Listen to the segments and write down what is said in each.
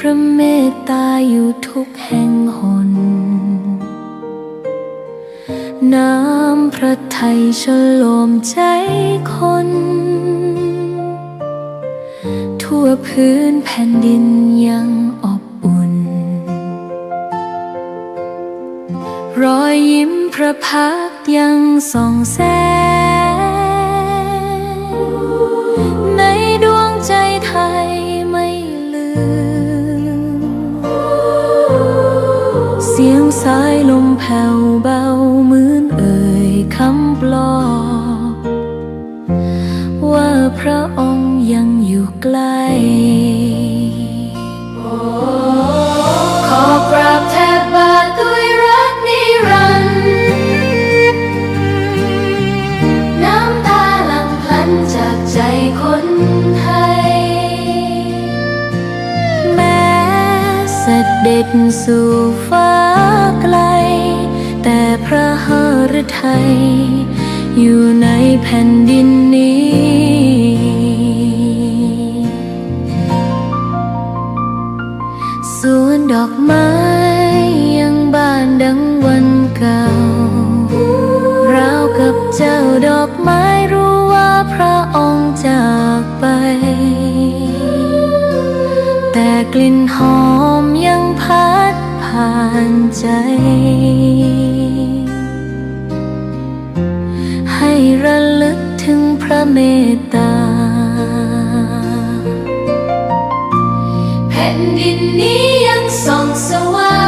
พระเมตตาอยู่ทุกแห่งหนน้ำพระทัยฉโลมใจคนทั่วพื้นแผ่นดินยังอบอุ่นรอยยิ้มพระพักตร์ยังส่องแสงในดวงใจไทยไม่ลืมเสียงสายลมแผ่วเบาเหมือนเอ่ยคำปลอบว่าพระองค์ยังอยู่ใกล้ขอกราบแทบบาทด้วยรักนิรันดร์น้ำตาหลั่งพลันจากใจคนไทยแม้เสด็จสู่ฟ้าไกลแต่พระหฤทัยอยู่ในแผ่นดินนี้สวนดอกไม้ยังบานดังวันเก่าราวกับเจ้าดอกไม้รู้ว่าพระองค์จากไปแต่กลิ่นหอมยังพัดผ่านใจให้ระลึกถึงพระเมตตาแผ่นดินนี้ยังส่องสว่า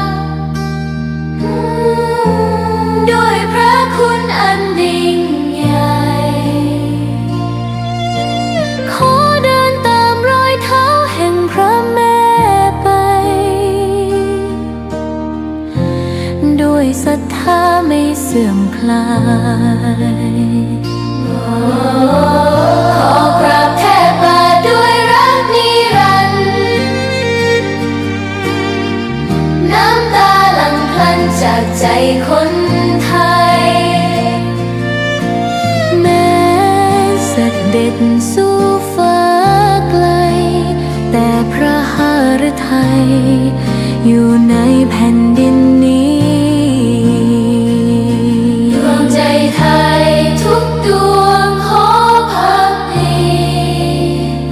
งด้วยพระคุณอันยิ่งใหญ่ขอเดินตามรอยเท้าแห่งพระแม่ไปด้วยศรัทธาไม่เสื่อมคลายขอกราบแทบบาทด้วยรักนิรันดร์น้ำตาหลั่งพลันจากใจคนไทยแม้เสด็จสู่ฟ้าไกลแต่พระหฤทัยอยู่ในแผ่นดินนี้ดวงใจไทยทุกดวงขอพักดี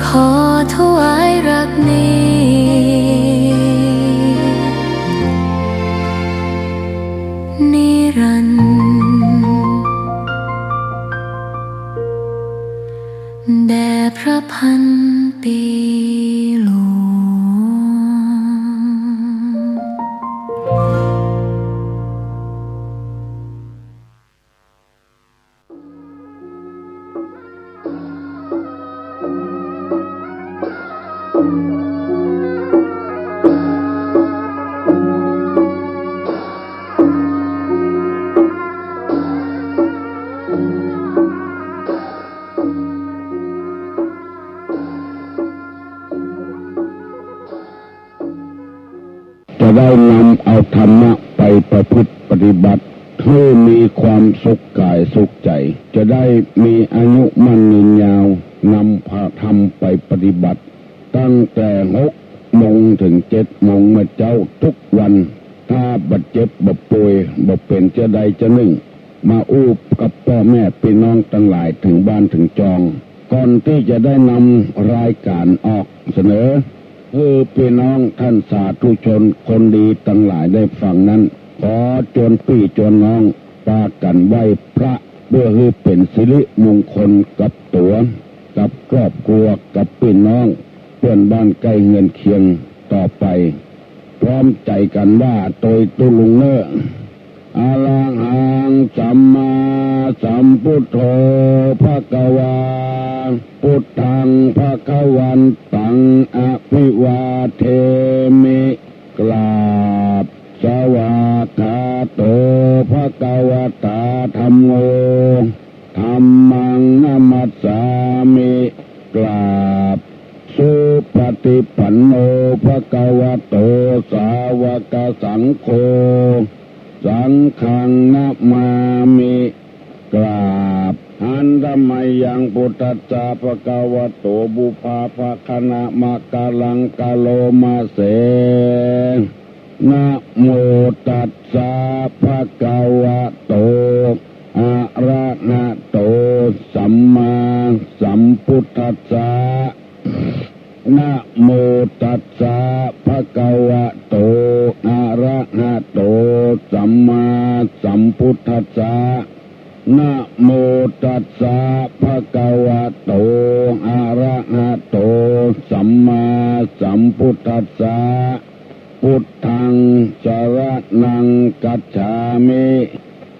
ขอถวายรักนี้นิรันดร์แด่พระพันปีหลวงจะได้นำเอาธรรมะไปประพฤติปฏิบัติให้มีความสุขกายสุขใจจะได้มีอายุมั่นยืนยาวนำพาธรรมไปปฏิบัติตั้งแต่6 โมงถึง7 โมงเมื่อเจ้าทุกวันถ้าบาดเจ็บบาดป่วยบ่เป็นจะใดจะหนึ่งมาอู้กับพ่อแม่พี่น้องทั้งหลายถึงบ้านถึงจองก่อนที่จะได้นำรายการออกเสนอพี่น้องท่านสาธุชนคนดีทั้งหลายได้ฟังนั้นขอจวนพี่จวนน้องปากันไหว้พระเพื่อให้เป็นสิริมงคลกับตัวกับครอบครัวกับพี่น้องเพื่อนบ้านใกล้เงินเคียงต่อไปพร้อมใจกันว่าโตยตุลุงเนออะระหังสัมมาสัมพุทโธภะคะวาพุทธังภะคะวันตังอภิวาเทมิกราบสวากขาโตภะคะวะตาธัมโมธัมมังนัมมัสสามิกราบสุปฏิปันโนภะคะวะโตสาวกสังโฆสังฆังนะมามิกราบ อันธรรมยังพุทธัสสะภะคะวะโตบุพาภคณะมะกะลังกะโลมาเสนะโมตัสสะภะคะวะโตอะระหะโตสัมมาสัมพุทธัสสะนะโมตัสสะภะคะวะโตอะระหะโตสัมมาสัมพุทธัสสะนะโมตัสสะภะคะวะโตอะระหะโตสัมมาสัมพุทธัสสะพุทธังสรณังกัจฉามิ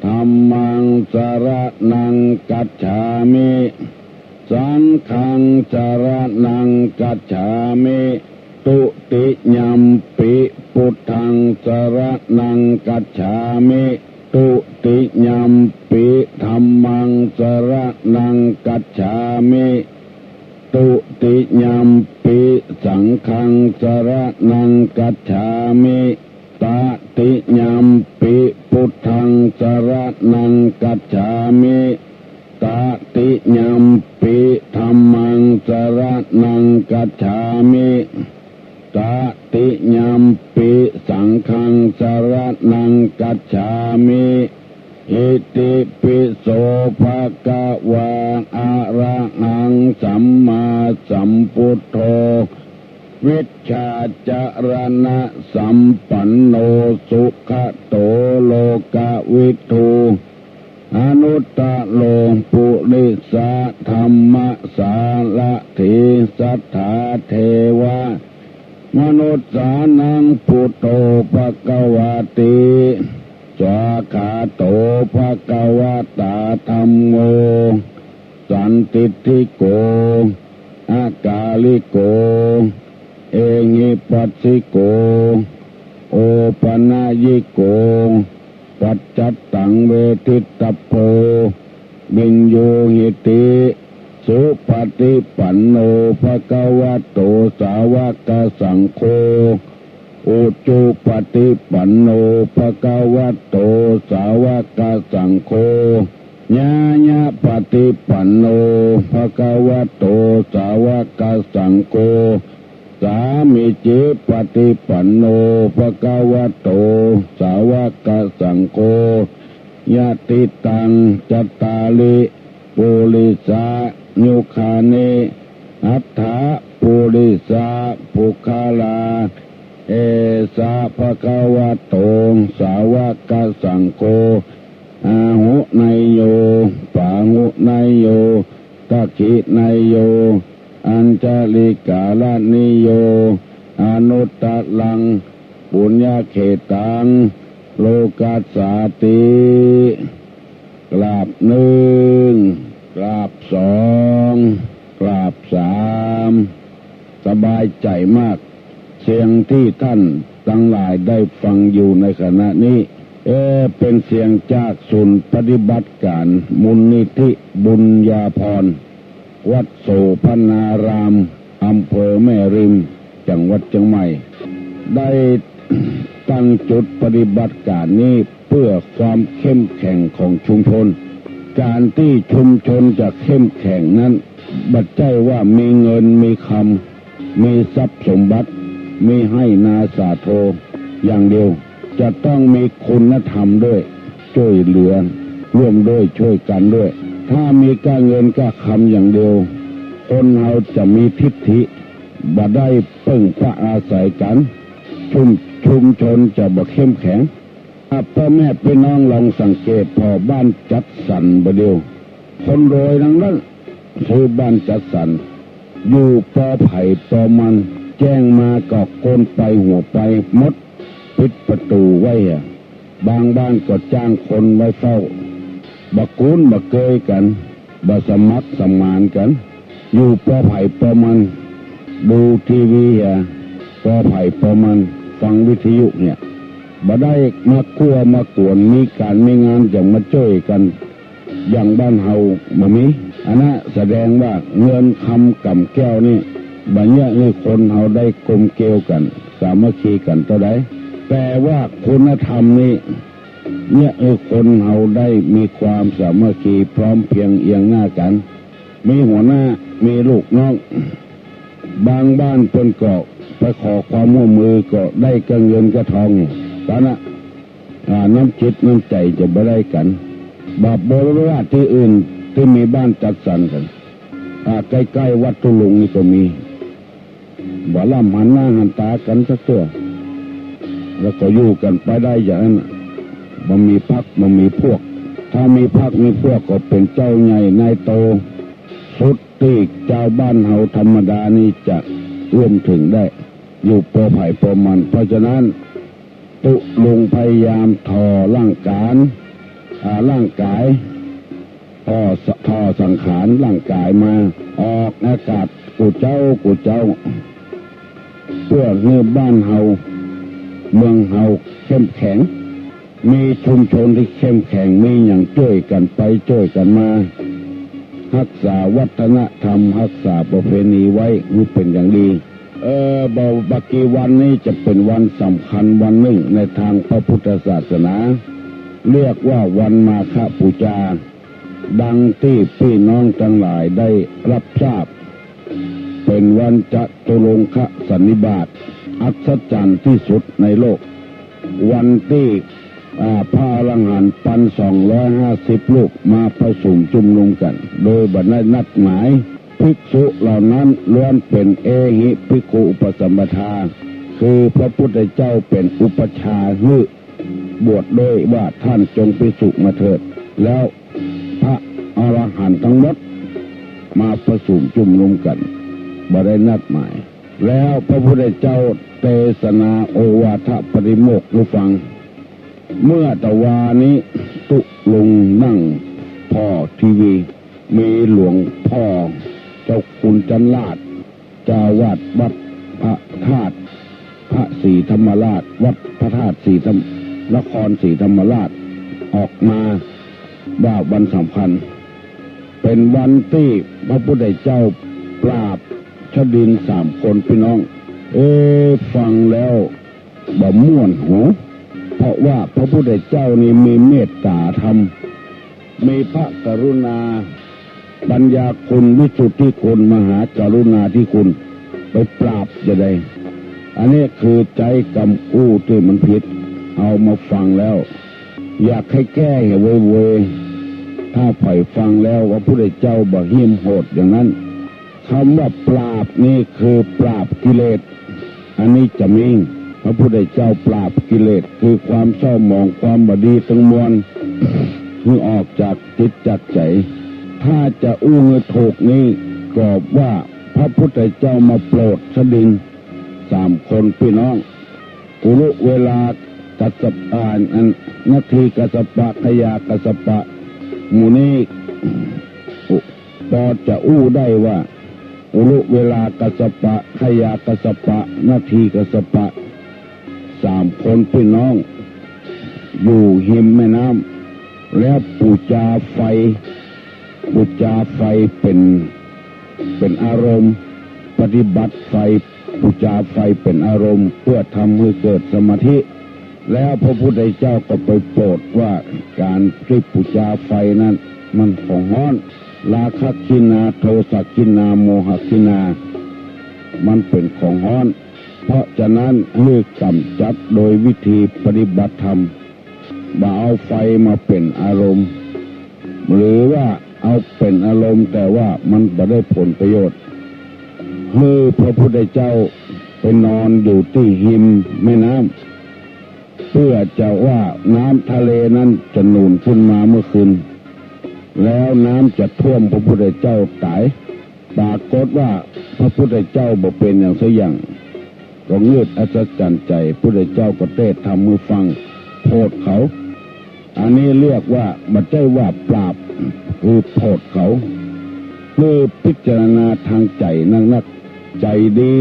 ธัมมังสรณังกัจฉามิสังฆังสรณังกัจฉามิตุติยัมปิพุทธังสรณังกัจฉามิตุติยัมปิธัมมังสรณังกัจฉามิตุติยัมปิสังฆังสรณังกัจฉามิตติยัมปิพุทธังสรณังกัจฉามิตติยัมปิธัมมังสรณังกัจฉามิตติยัมปิสังฆังสรณังกัจฉามิอิติปิโสภะคะวะอะระหังสัมมาสัมพุทโธวิชชาจารณะสัมปันโนสุขโตโลกวิทูอนุตตโลปุริสะธรรมสารถิสัทธาเทวามนุษย์สานังพุทโธภควติสวากขาโตภควตาธัมโมสันติทิโกอากาลิโกเอหิปัสสิโกโอปนายิโกปัจจัตตังเวทิตตโพบิญโยหิติสุปฏิปันโนภะคะวะโตสาวกสังโฆอุจุปฏิปันโนภะคะวะโตสาวกสังโฆญาญาปฏิปันโนภะคะวะโตสาวกสังโฆสามิจิปฏิปันโนภะคะวะโตสาวกสังโฆญาติตังจัตตาลิปุริสายุคานิอัฏฐะปุริสาภุคาลาเอสะภะคะวะโตสาวกสังโฆอาหุไนโยปาหุไนโยตักขิไนโยอัญจลิกาลนิโยอนุตตลังปุญญเขตังโลกัสสาติกราบหนึ่งกราบสองกราบสามสบายใจมากเสียงที่ท่านทั้งหลายได้ฟังอยู่ในขณะนี้เป็นเสียงจากศูนย์ปฏิบัติการมูลนิธิบุญญาภรณ์วัดโสพนารามอำเภอแม่ริมจังหวัดเชียงใหม่ได้ตั้งจุดปฏิบัติการนี้เพื่อความเข้มแข็งของชุมชนการที่ชุมชนจะเข้มแข็งนั้นบัดใจว่ามีเงินมีคำมีทรัพย์สมบัติมีให้นาสาโทอย่างเดียวจะต้องมีคุณธรรมด้วยช่วยเหลือร่วมด้วยช่วยกันด้วยถ้ามีการเงินก็คำอย่างเดียวคนเราจะมีทิฏฐิบ่ได้พึ่งพระอาศัยกันชุมชนจะบ่เข้มแข็งพ่อแม่พี่น้องลองสังเกตพอบ้านจัดสรรบ่เดียวคนรวยทั้งนั้นซื้อบ้านจัดสรรอยู่ปอไผ่ปอมันแจ้งมาก็โกนไปหัวไปมดปิดประตูไว้บางบ้านก็จ้างคนไว้เฝ้าบักกูนบักเกยกันบัสมัครสมานกันอยู่ปอไผ่ปอมันดูทีวีปอไผ่ปอมันฟังวิทยุเนี่ยบ่ได้มาคั่วมากวนมีการมีงานอย่างมาช่วยกันอย่างบ้านเฮาบ่มีอันนั้นแสดงว่าเงินคำกับแก้วนี่บัดเนี้ยนี่คนเฮาได้กลมเกลียวกันสามัคคีกันเท่าใดแต่ว่าคุณธรรมนี่ เนี่ยคนเฮาได้มีความสามัคคีพร้อมเพรียงเอียงหน้ากันมีหัวหน้ามีลูกน้องบางบ้านเพิ่นก็ไปขอความร่วมมือก็ได้กระเงินกระทองตอนนั้นน้ำจิตน้ำใจจะไม่ได้กันบาปโบราณที่อื่นที่มีบ้านจัดสรรกันใกล้ๆวัดตุลุงนี่ก็มีบ่ล่ำหันหน้าหันตากันสักตัวแล้วก็อยู่กันไปได้อย่างนั้นมันมีพรรคมันมีพวกถ้ามีพรรคมีพวกก็เป็นเจ้าใหญ่นายโตสุดที่เจ้าบ้านเฮาธรรมดานี่จะร่วมถึงได้อยู่โปรไผ่โปรมันเพราะฉะนั้นตุลุงพยายามทอร่างกายทอสังขารร่างกายมาออกอากาศกูเจ้าเพื่อเนื้อบ้านเฮาเมืองเฮาเข้มแข็งมีชุมชนที่เข้มแข็งมีอย่างช่วยกันไปช่วยกันมารักษาวัฒนธรรมรักษาประเพณีไว้นี่เป็นอย่างดีบักกีวันนี้จะเป็นวันสำคัญวันหนึ่งในทางพระพุทธศาสนาเรียกว่าวันมาฆบูชาดังที่พี่น้องทั้งหลายได้รับทราบเป็นวันจตุรงคสันนิบาตอัศจรรย์ที่สุดในโลกวันที่พระอรหันต์1,250 ลูกมาประชุมนุมกันโดยบัดนั้นนัดหมายภิกษุเหล่านั้นล้วนเป็นเอหิภิกขุอุปสัมปทาคือพระพุทธเจ้าเป็นอุปชาหือบวชโดยว่าท่านจงภิกษุมาเถิดแล้วพระอรหันต์ทั้งหมดมาประชุมนุมกันบัดได้นัดหมายแล้วพระพุทธเจ้าเทศนาโอวาทปริโมกข์ให้ฟังเมื่อตะวานี้ตุลุงนั่งพ่อทีวีมีหลวงพ่อเจ้าคุณจันลาดเจ้าวาดวัดพระธาตุพระศรีธรรมราชวัดพระธาตุศรีนครศรีธรรมราชออกมาว่าวันสำคัญเป็นวันที่พระพุทธเจ้าปราบชดิน3 คนพี่น้องฟังแล้วบ่ม่วนหูเพราะว่าพระพุทธเจ้านี่มีเมตตาธรรมมีพระกรุณาปัญญาคุณวิสุทธิคุณมหากรุณาธิคุณไปปราบจะได้อันนี้คือใจกำกู้ที่มันผิดเอามาฟังแล้วอยากให้แก้ให้เว้ยถ้าปล่อยฟังแล้วว่าพระพุทธเจ้าบ่หิ้มโหดอย่างนั้นคำว่าปราบนี่คือปราบกิเลสอันนี้จะมิ่งพระพุทธเจ้าปราบกิเลสคือความเศร้าหมองความบดีทั้งมวลคือออกจากจิตจากใจถ้าจะอู้เงยถูกนี้ก็ว่าพระพุทธเจ้ามาโปรดชดิน3 คนพี่น้องอุรุเวลากัสปะนาทีกัสปะขยากัสปะหมู่นี้พอจะอู้ได้ว่าอุรุเวลากัสปะขยากัสปะนาทีกัสปะ3 คนพี่น้องอยู่หิมแม่น้ำแล้วปูจาไฟเป็นอารมณ์ปฏิบัติไฟปูจาไฟเป็นอารมณ์เพื่อทำให้เกิดสมาธิแล้วพระพุทธเจ้าก็ไปโปรดว่าการที่ปูจาไฟนั้นมันของฮ้อนราคะกินาโทสะกินาโมหกินามันเป็นของฮ้อนเพราะฉะนั้นให้กำจัดโดยวิธีปฏิบัติธรรมบ่เอาไฟมาเป็นอารมณ์หรือว่าเอาเป็นอารมณ์แต่ว่ามันไม่ได้ผลประโยชน์ให้พระพุทธเจ้าไปนอนอยู่ที่หิมแม่น้ำเพื่อจะว่าน้ำทะเลนั้นจะหนุนขึ้นมาเมื่อคืนแล้วน้ำจะท่วมพระพุทธเจ้าตายปรากฏว่าพระพุทธเจ้าบอกเป็นอย่างสักอย่างก็เงือดอัศจรรย์ใจพระพุทธเจ้าก็เทศทำมือฟังโทษเขาอันนี้เรียกว่าไม่ใช่ว่าปราบคือโทษเขาคือพิจารณาทางใจนักใจดี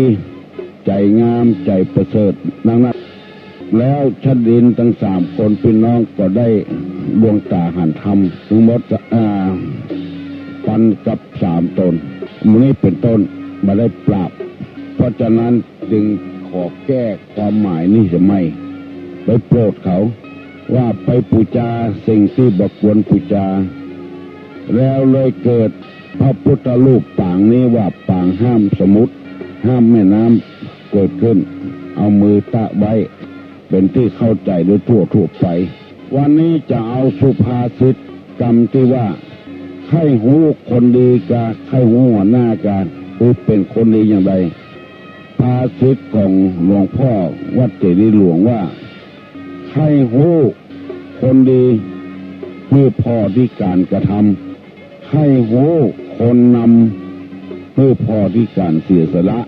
ใจงามใจประเสริฐนักแล้วชดินทั้ง3 คนพี่น้องก็ได้ดวงตาหันธรรมทั้งหมดปันกับ3 ตนมูนี้เป็นต้นมาได้ปราบเพราะฉะนั้นจึงขอแก้ความหมายนี่จะไม่ไปโปรดเขา ว่าไปปูจาสิ่งที่บควรปูจาแล้วเลยเกิดพระพุทธรูปปางนี้ว่าปางห้ามสมุทรห้ามแม่น้ำเกิดขึ้นเอามือตะไว้เป็นที่เข้าใจโดยทั่วไปวันนี้จะเอาสุภาษิตกรรมที่ว่าใครหูคนดีกาใครหูหัวหน้ากาคือเป็นคนดีอย่างไรภาษิตของหลวงพ่อวัดเจดีย์หลวงว่าใครหูคนดีคือพ่อที่การกระทำให้หูคนนำคือพ่อที่การเสียสละ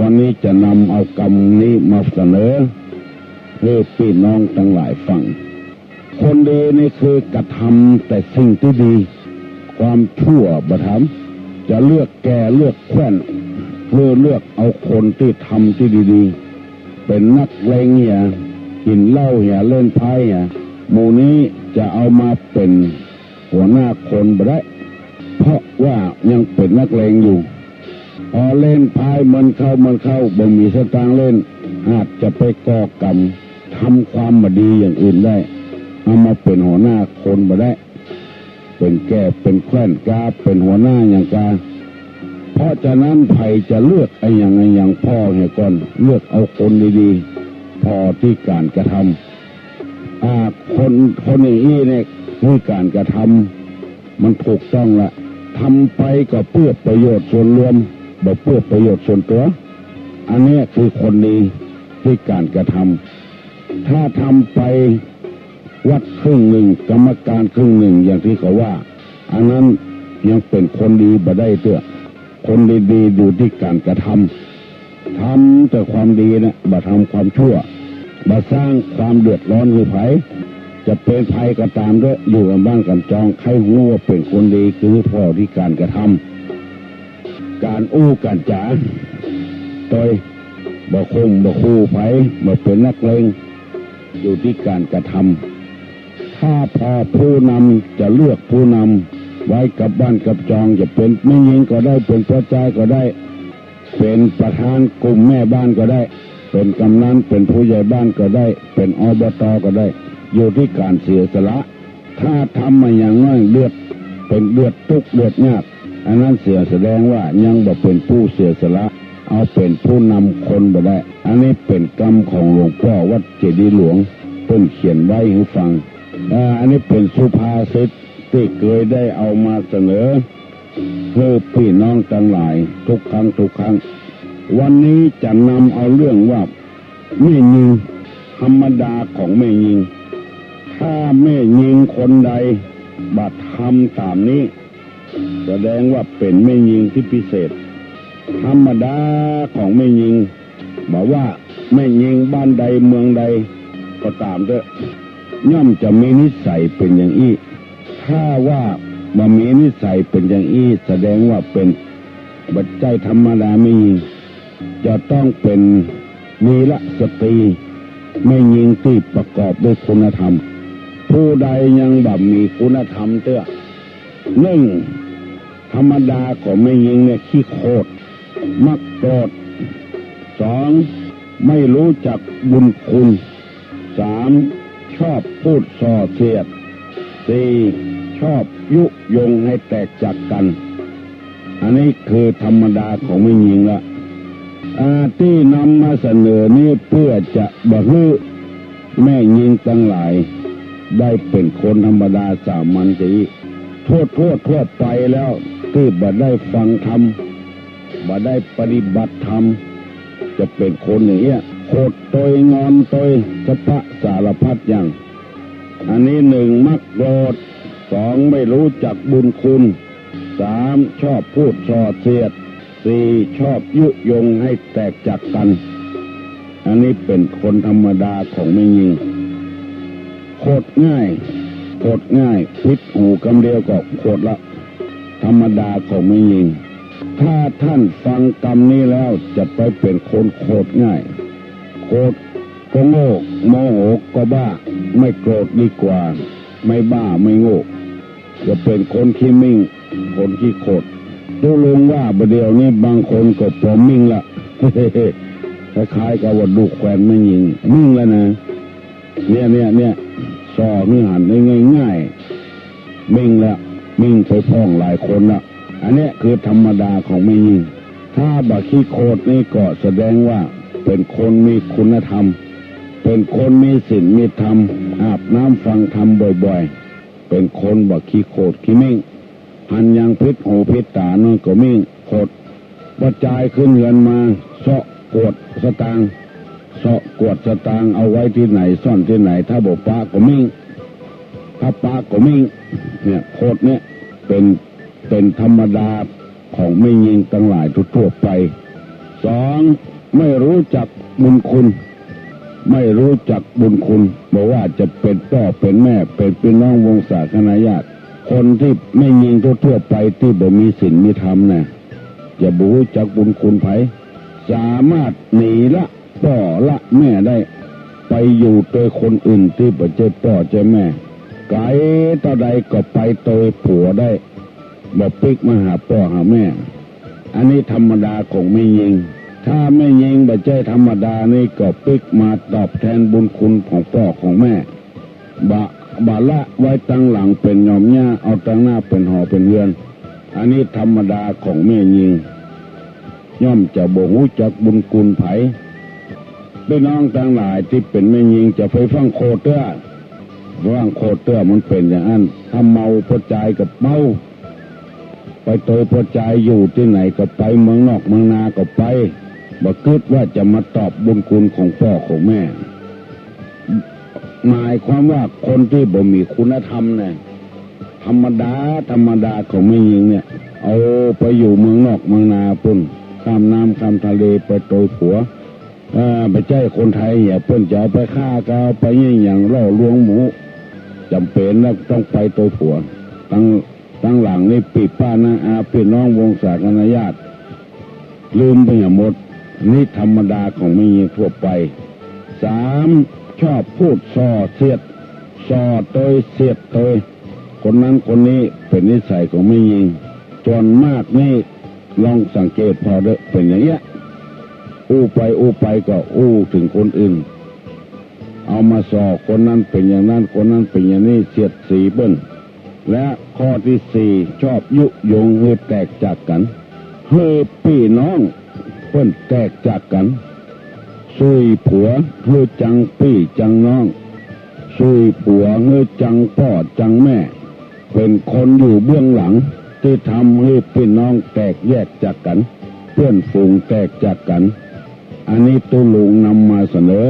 วันนี้จะนำเอากรรมนี้มาเสนอเพื่อพี่น้องทั้งหลายฟังคนดีนี่คือกระทำแต่สิ่งที่ดีความชั่วบ่ทำจะเลือกแก่เลือกแคว้นเพื่อเลือกเอาคนที่ทำที่ดีๆเป็นนักเลงอย่ากินเหล้าอย่าเล่นไพ่อย่าหมู่นี้จะเอามาเป็นหัวหน้าคนบ่ได้เพราะว่ายังเป็นนักเลงอยู่พอเล่นไพ่มันเข้าบ่มีสตางค์เล่นอาจจะไปก่อกรรมทำความไม่ดีอย่างอื่นได้เอามาเป็นหัวหน้าคนบ่ได้เป็นแก่เป็นแคว้นกาเป็นหัวหน้าอย่างกาเพราะฉะนั้นไผ่จะเลือกไอ้อย่างพ่อเนี่ยก่อนเลือกเอาคนดีๆพอที่การกระทำคนอย่างนี้เนี่ยคือการกระทำมันถูกต้องละทำไปก็เพื่อประโยชน์ส่วนรวมบ่เพื่อประโยชน์ส่วนตัวอันนี้คือคนดีที่การกระทำถ้าทำไปวัดครึ่งหนึ่งกรรมการครึ่งหนึ่งอย่างที่เขาว่าอันนั้นยังเป็นคนดีบ่ได้เตื้อคนดีๆอยู่ที่การกระทำแต่ความดีนะบ่ทำความชั่วบ่สร้างความเดือดร้อนให้ไผจะเป็นภัยก็ตามด้วยอยู่กันบ้านกันจองใครรู้ว่าเป็นคนดีคือพ่อที่การกระทำการอู้การจ๋าโดยบ่คงบ่คู่ไผบ่เป็นนักเลงอยู่ที่การกระทำถ้าพอผู้นำจะเลือกผู้นำไว้กับบ้านกับจองจะเป็นแม่หญิงก็ได้เป็นพ่อใจก็ได้เป็นประธานกลุ่มแม่บ้านก็ได้เป็นกำนันเป็นผู้ใหญ่บ้านก็ได้เป็นอบต.ก็ได้อยู่ที่การเสียสละถ้าทำมาอย่างน้อยเลือดเป็นเลือดทุกข์เลือดยากอันนั้นเสียแสดงว่ายังบ่เป็นผู้เสียสละเอาเป็นผู้นำคนบ่ได้อันนี้เป็นกรรมของหลวงพ่อวัดเจดีย์หลวงเพิ่นเขียนไว้ให้ฟังอันนี้เป็นสุภาษิตที่เคยได้เอามาเสนอเพื่อพี่น้องทั้งหลายทุกครั้งวันนี้จะนำเอาเรื่องว่าแม่ยิงธรรมดาของแม่ยิงถ้าแม่ยิงคนใดบัดทำตามนี้แสดงว่าเป็นแม่ยิงที่พิเศษธรรมดาของแม่ยิงบอกว่าแม่ยิงบ้านใดเมืองใดก็ตามเถอะย่อมจะมีนิสัยเป็นอย่างอี้ถ้าว่าบ่มีนิสัยเป็นอย่างอี้แสดงว่าเป็นบัดใจธรรมดาไม่ยิงจะต้องเป็นวีรสตรีไม่ยิงที่ประกอบด้วยคุณธรรมผู้ใดยังบ่มีคุณธรรมเตื้อหนึ่งธรรมดาของไม่ยิงเนี่ยขี้โคตรมักโกรธสองไม่รู้จักบุญคุณสามชอบพูดส่อเสียดสี่ชอบยุยงให้แตกจากกันอันนี้คือธรรมดาของไม่ยิงละที่นำมาเสนอนี้เพื่อจะบ่ให้แม่ยิงทั้งหลายได้เป็นคนธรรมดาสามัญสิทั่วไปแล้วที่บ่ได้ฟังธรรมบ่ได้ปฏิบัติธรรมจะเป็นคนอย่างเงี้ยโคตรตยงอนตยสะพะสารพัดอย่างอันนี้หนึ่งมักโกรธสองไม่รู้จักบุญคุณสามชอบพูดส่อเสียดสี่ชอบยุยงให้แตกจากกันอันนี้เป็นคนธรรมดาของไม่ยิงโคตรง่ายพิษหูกำเดียวก็โคตรละธรรมดาของไม่ยิงถ้าท่านฟังกรรมนี้แล้วจะไปเป็นคนโคตรง่ายโคตรก็โง่โมโหก็บ้าไม่โกรธดีกว่าไม่บ้าไม่โง่จะเป็นคนขี้มิ่งคนขี้โคตรตูลงว่าประเดี๋ยวนี้บางคนก็ปลอมมิ่งละ คล้ายๆกับว่าดูแขวนไม่ยิงมิ่งแล้วนะเนี่ย ซ่อเนื้อหันได้ง่ายๆมิ่งละมิ่งเคยฟ้องหลายคนละอันนี้คือธรรมดาของไม่ยิงถ้าบักขี้โคตรนี่ก็แสดงว่าเป็นคนมีคุณธรรมเป็นคนมีศีลมีธรรมอาบน้ำฟังธรรมบ่อยๆเป็นคนบักขี้โคตรขี้มิ่งหันยังพิษหูพิษตานั่นก็มิ่งโคตรกระจายขึ้นเงินมาเสาะกวดสตางค์เสาะกวดสตางค์เอาไว้ที่ไหนซ่อนที่ไหนถ้าบอกปาก็มิ่งถ้าปาก็มิ่งเนี่ยโคตรเนี่ยเป็นธรรมดาของไม่ยิงตั้งหลายทั่วไปสองไม่รู้จักบุญคุณไม่รู้จักบุญคุณบอกว่าจะเป็นพ่อเป็นแม่เป็นพี่น้องวงศาคณาญาติคนที่ไม่ยิงทั่วไปที่บ่มีศีลมีธรรมเนี่ยจะบ่รู้จักบุญคุณไผสามารถหนีละพ่อละแม่ได้ไปอยู่โดยคนอื่นที่บ่ใช่พ่อใช่แม่ไกลต่อใดก็ไปโดยผัวได้บ่ปิกมาหาพ่อหาแม่อันนี้ธรรมดาของไม่ยิงถ้าไม่ยิงบ่ใช่ธรรมดานี่ก็ปิกมาตอบแทนบุญคุณของพ่อของแม่บาละไว้ตั้งหลังเป็นยอมหญ้าเอาตั้งหน้าเป็นหอเป็นเรือนอันนี้ธรรมดาของแม่ยิงย่อมจะบ่รู้จักบุญคุณไผพี่น้องทั้งหลายที่เป็นแม่ยิงจะไปฟังโคเตื้อฟังโคเตื้อมันเป็นอย่างนั้นถ้าเมาพอใจกับเมาไปโตพอใจอยู่ที่ไหนก็ไปเมืองนอกเมืองนาก็ไปบ่คิดว่าจะมาตอบบุญคุณของพ่อของแม่หมายความว่าคนที่บ่มีคุณธรรมเนี่ยธรรมดาของไม่ยิงเนี่ยเอาไปอยู่เมืองนอกเมืองนาปุ่นข้ามน้ำข้ามทะเลไปโตผัวไปใจคนไทยอย่าเพิ่นจะเอาไปฆ่าก็เอาไปอย่างล่อลวงหมูจำเป็นแล้วต้องไปโตผัวตั้งหลังนี่ปิดป้านาอาพี่น้องวงศาคณาญาติลืมไปหมดนี่ธรรมดาของไม่ยิงทั่วไปสามชอบพูดส่อเสียดส่อโดยเสียดโดยคนนั้นคนนี้เป็นนิสัยของไม่ยิงจนมากนี่ลองสังเกตพอเด้อเป็นอย่างเงี้ยอู้ไปก็อู้ถึงคนอื่นเอามาส่อคนนั้นเป็นอย่างนั้นคนนั้นเป็นอย่างนี้เสียดสีเบิ้ลและข้อที่สี่ชอบยุยงให้แตกจากกันให้พี่น้องเพิ่นแตกจากกันซุยผัวเฮือจังพี่จังน้องซุยผัวเฮือจังพ่อจังแม่เป็นคนอยู่เบื้องหลังที่ทำให้พี่น้องแตกแยกจากกันเพื่อนฝูงแตกจากกันอันนี้ตุลุงนำมาเสนอ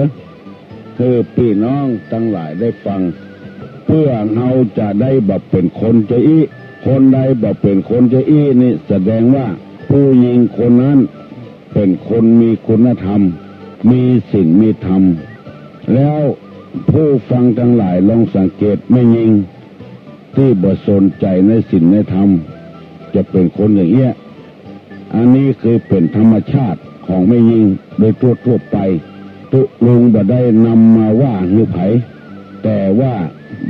คือพี่น้องทั้งหลายได้ฟังเพื่อเราจะได้แบบเป็นคนใจอี้คนใดแบบเป็นคนใจอี้นี่แสดงว่าผู้หญิงคนนั้นเป็นคนมีคุณธรรมมีศีลมีธรรมแล้วผู้ฟังทั้งหลายลองสังเกตไม่ยิงที่บ่สนใจในศีลในธรรมจะเป็นคนอย่างเงี้ยอันนี้คือเป็นธรรมชาติของไม่ยิงโดยทั่วไปตุลุงบ่ได้นำมาว่าหรือไผแต่ว่า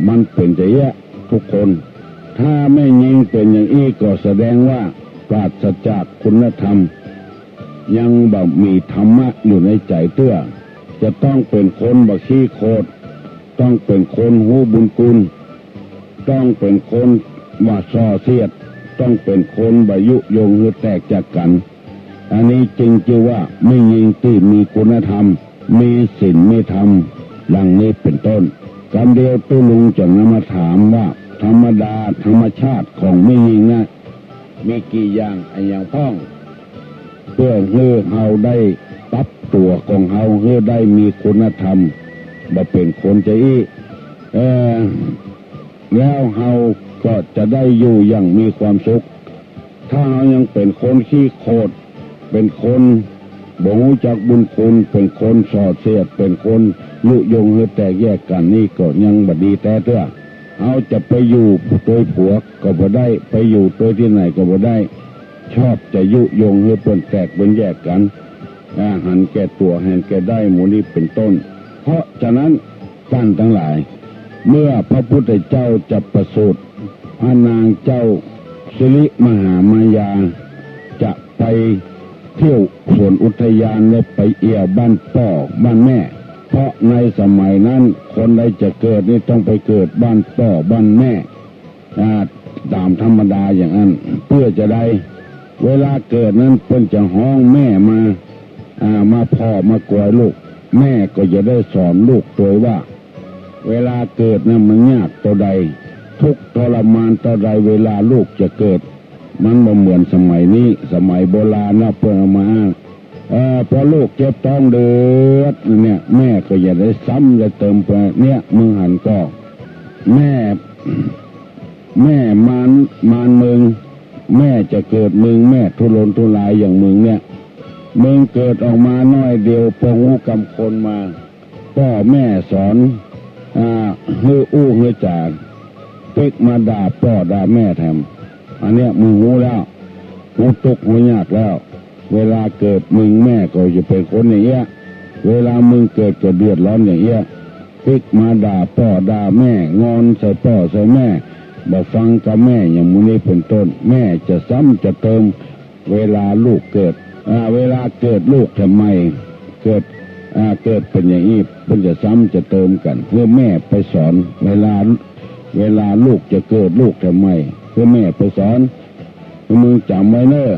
มันเป็นใจเยอะทุกคนถ้าไม่ยิงเป็นอย่างอี้ก็แสดงว่าปราศจากคุณธรรมยังบ่มีธรรมะอยู่ในใจเตื้อจะต้องเป็นคนบ่ขี้โคตรต้องเป็นคนหูบุญคุณต้องเป็นคนว่าส่อเสียดต้องเป็นคนบ่ยุยงหรือแตกจากกันอันนี้จริงจือว่าไม่ยิงที่มีคุณธรรมมีศีลมีธรรมดังนี้เป็นต้นการเดียวตุลุงจะนำมาถามว่าธรรมดาธรรมชาติของไม่ยิงนะมีกี่อย่างอย่างพ้องเพื่อให้เราได้ปรับตัวของเราให้ได้มีคุณธรรมมาเป็นคนใจอี้แล้วเราก็จะได้อยู่อย่างมีความสุขถ้าเรายังเป็นคนขี้โคตรเป็นคนบ่รู้จักบุญคุณเป็นคนส่อเสียดเป็นคนยุยงให้แตกแยกกันนี่ก็ยังบ่ดีแต่เตื้อเอาจะไปอยู่โดยผัวก็บ่ได้ไปอยู่โดยที่ไหนก็บ่ได้ชอบจะยุยงให้เปิ้นแตกเป็นแยกกันหันแก่ตัวหันแก่ได้หมู่นี้เป็นต้นเพราะฉะนั้นท่านทั้งหลายเมื่อพระพุทธเจ้าจะประสูติพระนางเจ้าสิริมหามายาจะไปเที่ยวสวนอุทยานและไปเอี่ยวบ้านพ่อบ้านแม่ เพราะในสมัยนั้นคนใดจะเกิดนี่ต้องไปเกิดบ้านพ่อบ้านแม่ตามธรรมดาอย่างนั้นเพื่อจะได้เวลาเกิดนั้นเพิ่นจะห้องแม่มาพ่อมากวยลูกแม่ก็จะได้สอนลูกตัวว่าเวลาเกิดนั้นมันยากตัวใดทุกข์ทรมานตัวใดเวลาลูกจะเกิดมันบ่เหมือนสมัยนี้สมัยโบราณนะเพิ่นเอามาอ้างพอลูกเจ็บท้องเดือดเนี่ยแม่ก็อย่าได้ซ้ำจะเติมไปเนี่ยมึงหันก็แม่มานมึงแม่จะเกิดมึงแม่ทุรนทุรายอย่างมึงเนี่ยมึงเกิดออกมาน้อยเดียวปงหูกำคนมาพ่อแม่สอนฮืออู้ฮือจานปิกมาด่าพ่อด่าแม่แถมอันเนี้ยมึงหูแล้วหูตุกหูยากแล้วเวลาเกิดมึงแม่ก็จะเป็นคนอย่างเงี้ยเวลามึงเกิดก็เดือดร้อนอย่างเงี้ยปิกมาด่าพ่อด่าแม่งอนใส่พ่อใส่แม่บอกฟังกับแม่อย่างมึงนี้เป็นต้นแม่จะซ้ำจะเติมเวลาลูกเกิดเวลาเกิดลูกทำไมเกิดเป็นอย่างนี้เพิ่นจะซ้ำจะเติมกันเพื่อแม่ไปสอนเวลาลูกจะเกิดลูกทำไมเพื่อแม่ไปสอนมึงจำไว้เนอะ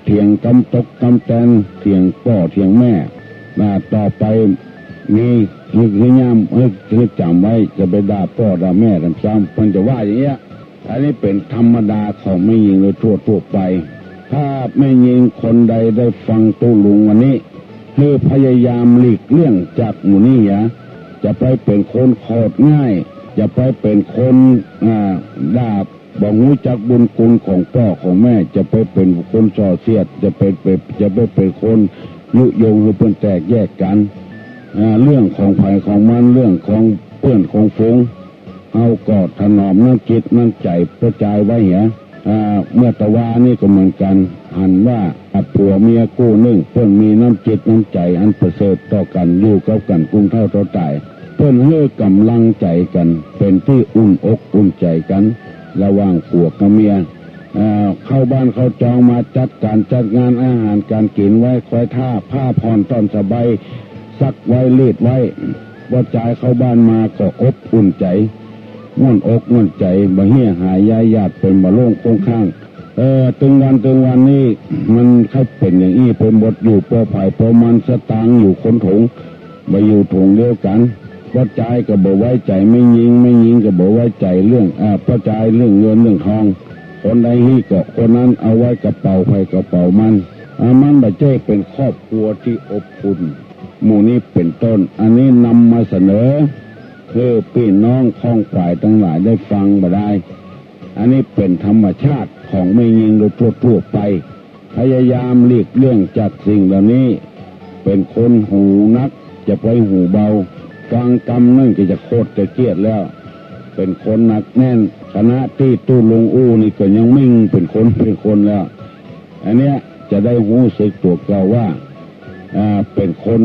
เถียงกำตกกำแตนเถียงพ่อเถียงแม่ต่อไปนี่คือย่ำคือจำไว้จะไปด่าพ่อด่าแม่ซ้ำมันจะว่าอย่างเงี้ยอันนี้เป็นธรรมดาของไม่ยิงเลยทั่วไปถ้าไม่ยิงคนใดได้ฟังตู้ลุงวันนี้คือพยายามหลีกเลี่ยงจากหมู่นี้จะไปเป็นคนโคตรง่ายจะไปเป็นคนด่าบอกรู้จักบุญคุณของพ่อของแม่จะไปเป็นคนส่อเสียดจะไปเป็นคนยุยงให้เพื่อนแตกแยกกันเรื่องของภัยของมันเรื่องของเพื่อนของฝูงเอากอดถนอมน้ำจิตน้ำใจกระจายไว้เมื่อตะวานี่ก็เหมือนกันหันว่าผัวเมียกู้นึ่งเพื่อนมีน้ำจิตน้ำใจอันประเสริฐต่อกันอยู่กับกันกุ้งเท่าต่อตายเพื่อนเฮือกำลังใจกันเป็นที่อุ่นอกอุ่นใจกันระหว่างผัวกับเมียเข้าบ้านเข้าจองมาจัดงานอาหารการกินไว้คอยท่าผ้าผ่อนตอนสบายซักไว้รีดไว้ว่าจ่ายเข้าบ้านมาก็อบอุ่นใจม่วนอกม่วนใจบ่เหี้ยหายยายญาติเป็นบ่โล่งคงข้างตึงวันนี้มันใครเป็นอย่างนี้เป็นบทอยู่ปอไผ่ปอมันสตางอยู่คนถงมาอยู่ถงเดียวกันว่าจ่ายก็บ่ไว้ใจไม่ยิงก็บ่ไว้ใจเรื่องประจายเรื่องเงินเรื่องทองคนใดฮีก็คนนั้นเอาไว้กระเป๋าไผ่กระเป๋ามันมันบ่ใช่เป็นครอบครัวที่อบอุ่นหมู่นี้เป็นต้นอันนี้นำมาเสนอคือพี่น้องข้องฝ่ายทั้งหลายได้ฟังมาได้อันนี้เป็นธรรมชาติของไม่ยิงโดยทั่วไปพยายามหลีกเลี่ยงจากสิ่งเหล่านี้เป็นคนหูนักจะไปหูเบาฟังกรรมนั่นก็จะโคตรจะเกลียดแล้วเป็นคนหนักแน่นคณะที่ตู้ลงอู้นี่ก็ยังมิ่งเป็นคนแล้วอันเนี้ยจะได้หูสึกตัวเก่าว่าเป็นคน